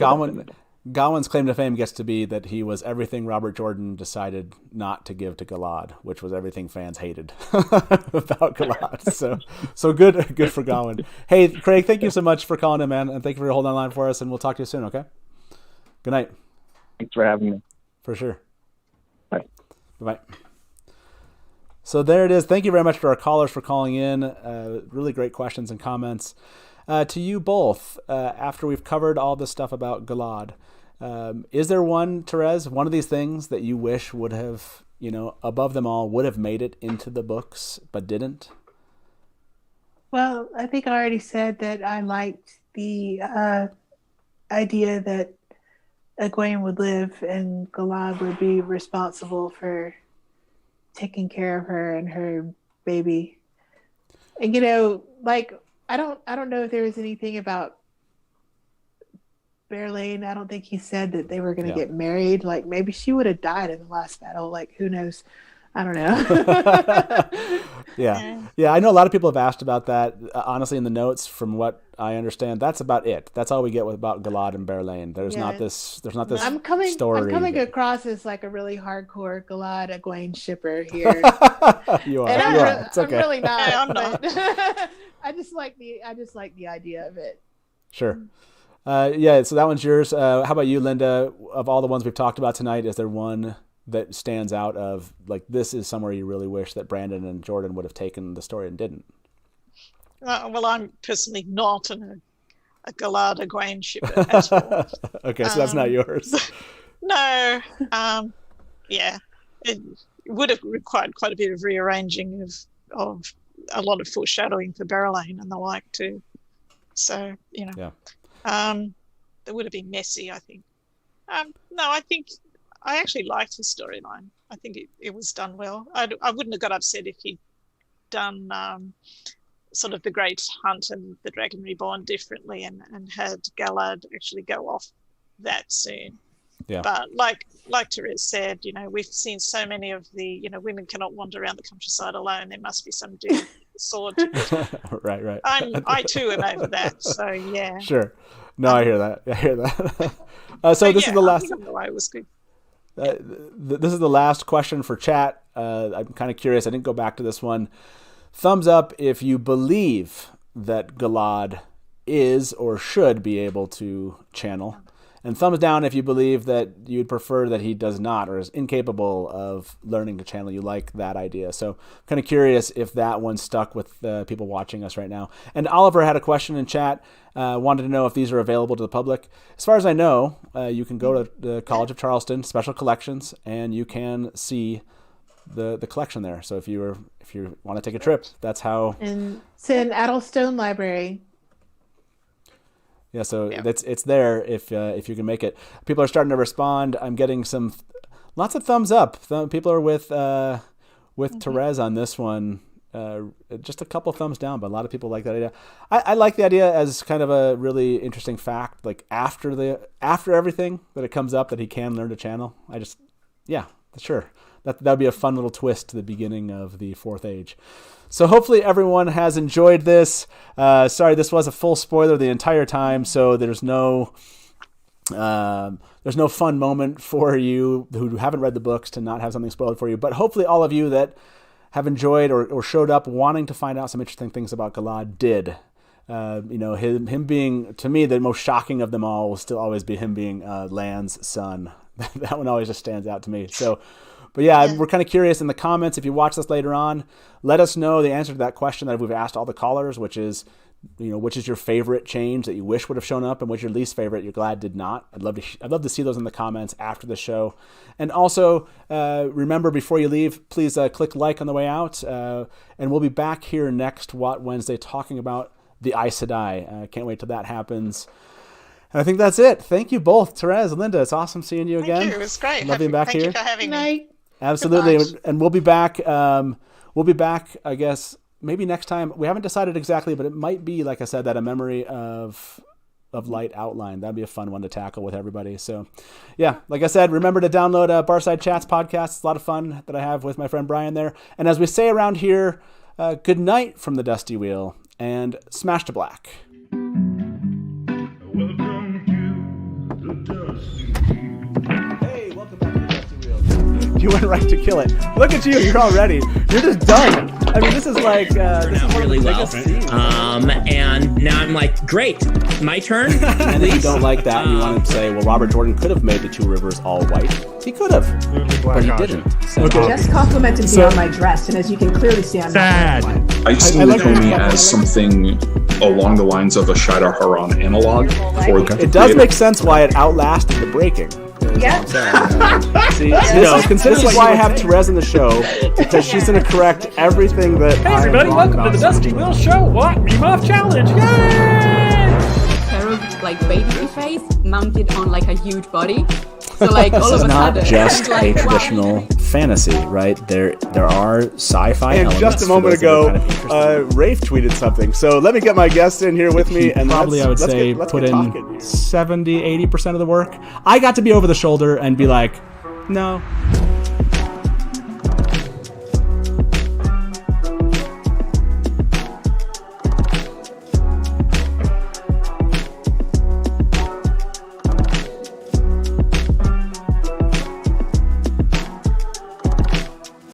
Gawain's claim to fame gets to be that he was everything Robert Jordan decided not to give to Galad, which was everything fans hated about Galad. So good for Gawain. Hey, Craig, thank you so much for calling in, man, and thank you for holding on line for us, and we'll talk to you soon, okay? Good night. Thanks for having me. For sure. Bye. Bye-bye. So there it is. Thank you very much to our callers for calling in. Really great questions and comments. To you both, after we've covered all this stuff about Galad, is there one, Terez, one of these things that you wish would have, above them all, would have made it into the books but didn't? Well, I think I already said that I liked the idea that Egwene would live and Galad would be responsible for taking care of her and her baby. And I don't know if there was anything about Berlane, I don't think he said that they were going to get married. Like maybe she would have died in the last battle. Like who knows? I don't know. Yeah. I know a lot of people have asked about that. Honestly, in the notes, from what I understand, that's about it. That's all we get about Galad and Berlane. There's not this. I'm coming across as like a really hardcore Galad Egwene shipper here. You are. And it's okay. I'm really not. I'm not. I just like the idea of it. Sure. So that one's yours. How about you, Linda? Of all the ones we've talked about tonight, is there one that stands out of like this is somewhere you really wish that Brandon and Jordan would have taken the story and didn't? Well, I'm personally not a Galad Egwene shipper at all. Okay, so that's not yours. No. It would have required quite a bit of rearranging of a lot of foreshadowing for Berylane and the like too. So, it would have been messy, I think. No, I think I actually liked his storyline. I think it was done well. I wouldn't have got upset if he'd done sort of the Great Hunt and the Dragon Reborn differently and had Galad actually go off that soon. Yeah. But like Terez said, we've seen so many of the, women cannot wander around the countryside alone. There must be some dude with a sword. Right. I too am over that. So yeah. Sure. No, I hear that. This is the last. It was good. This is the last question for chat. I'm kind of curious. I didn't go back to this one. Thumbs up if you believe that Galad is or should be able to channel. And thumbs down if you believe that you'd prefer that he does not or is incapable of learning to channel. You like that idea. So I'm kind of curious if that one stuck with people watching us right now. And Oliver had a question in chat. Wanted to know if these are available to the public. As far as I know, you can go to the College of Charleston Special Collections and you can see the collection there. So if you want to take a trip, that's how. And it's in Addlestone Library. Yeah, so it's there if you can make it. People are starting to respond. I'm getting lots of thumbs up. People are with Terez on this one. Just a couple thumbs down, but a lot of people like that idea. I like the idea as kind of a really interesting fact. Like after everything that it comes up that he can learn to channel. Sure. That'd be a fun little twist to the beginning of the Fourth Age. So hopefully everyone has enjoyed this. Sorry, this was a full spoiler the entire time, so there's no fun moment for you who haven't read the books to not have something spoiled for you. But hopefully all of you that have enjoyed or showed up wanting to find out some interesting things about Galad did. Him being, to me, the most shocking of them all will still always be him being Lan's son. That one always just stands out to me. So. But we're kind of curious in the comments. If you watch this later on, let us know the answer to that question that we've asked all the callers, which is, which is your favorite change that you wish would have shown up, and which your least favorite you're glad did not. I'd love to see those in the comments after the show. And also, remember before you leave, please click like on the way out, and we'll be back here next Watt Wednesday talking about the Aes Sedai. Can't wait till that happens. And I think that's it. Thank you both, Terez and Linda. It's awesome seeing you again. Thank you. It was great. Love being back here. Thank you for having me. Absolutely. And we'll be back. I guess, maybe next time. We haven't decided exactly, but it might be, like I said, that a memory of light outline. That'd be a fun one to tackle with everybody. So, like I said, remember to download Barside Chats podcast. It's a lot of fun that I have with my friend Brian there. And as we say around here, good night from the Dusty Wheel and smash to black. Welcome to the Dusty Wheel. Hey, welcome back to the Dusty Wheel. You went right to kill it. Look at you. You're all ready. You're just done. I mean, this is like this is really well. And now I'm like, great, my turn. And if you don't like that, and you want to say, well, Robert Jordan could have made the two rivers all white. He could have, but he didn't. So, just complimented me on my dress, and as you can clearly see, I'm sad. I see Comey as something along the lines of a Shadar Haran analog. It does make sense why it outlasted the breaking. Yeah. See, this is why I have Terez in the show, because she's going to correct everything that. Hey everybody, welcome to the Dusty Wheel Show. What? Meme Off Challenge! Yay! Curved, like baby face, mounted on like a huge body. So like all of a sudden, it's not just like, a traditional fantasy, right? There are sci-fi And elements. just a for moment those that are ago, kind of interested. Rafe tweeted something. So let me get my guest in here with me. And Probably, I would say, put in 70, 80% of the work. I got to be over the shoulder and be like, no,